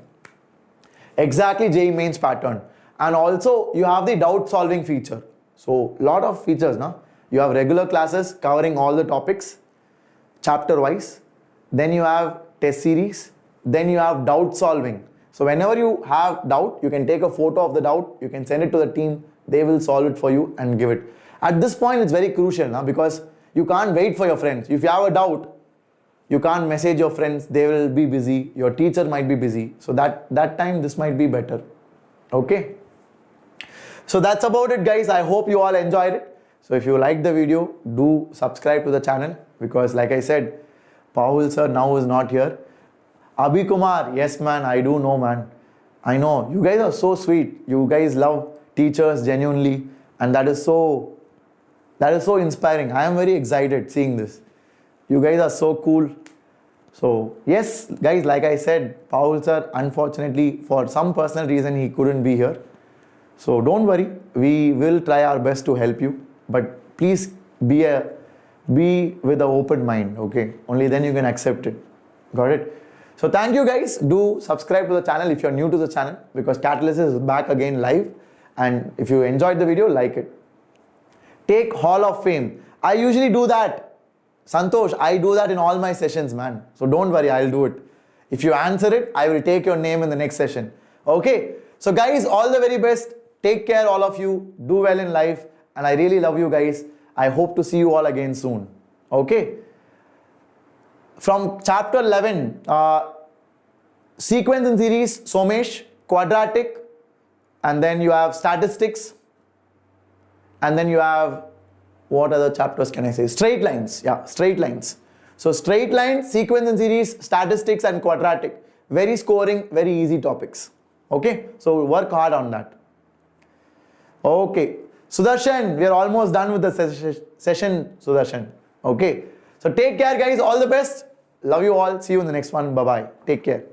Exactly JEE mains pattern. And also you have the doubt solving feature. So lot of features, na? You have regular classes covering all the topics, chapter wise. Then you have test series. Then you have doubt solving. So whenever you have doubt, you can take a photo of the doubt, you can send it to the team, they will solve it for you and give it. At this point, it's very crucial now, because you can't wait for your friends. If you have a doubt, you can't message your friends, they will be busy, your teacher might be busy. So that time, this might be better. Okay. So that's about it, guys. I hope you all enjoyed it. So if you like the video, do subscribe to the channel, because like I said, Paul sir now is not here. Abhi Kumar, yes man, I do know, man. I know, you guys are so sweet. You guys love teachers genuinely, and that is so inspiring. I am very excited seeing this. You guys are so cool. So yes, guys, like I said, Paul sir, unfortunately, for some personal reason, he couldn't be here. So don't worry, we will try our best to help you. But please be with an open mind, okay? Only then you can accept it. Got it? So thank you, guys. Do subscribe to the channel if you're new to the channel, because Catalysis is back again live. And if you enjoyed the video, like it. Take Hall of Fame. I usually do that. Santosh, I do that in all my sessions, man. So don't worry, I'll do it. If you answer it, I will take your name in the next session. Okay? So guys, all the very best. Take care, all of you. Do well in life. And I really love you guys. I hope to see you all again soon. Okay? From chapter 11, sequence and series, Somesh, quadratic, and then you have statistics, and then you have, what other chapters can I say? Straight lines. Yeah, straight lines. So straight lines, sequence and series, statistics, and quadratic. Very scoring, very easy topics. Okay? So work hard on that. Okay. Sudarshan, we are almost done with the session, Sudarshan. Okay. So take care, guys. All the best. Love you all. See you in the next one. Bye-bye. Take care.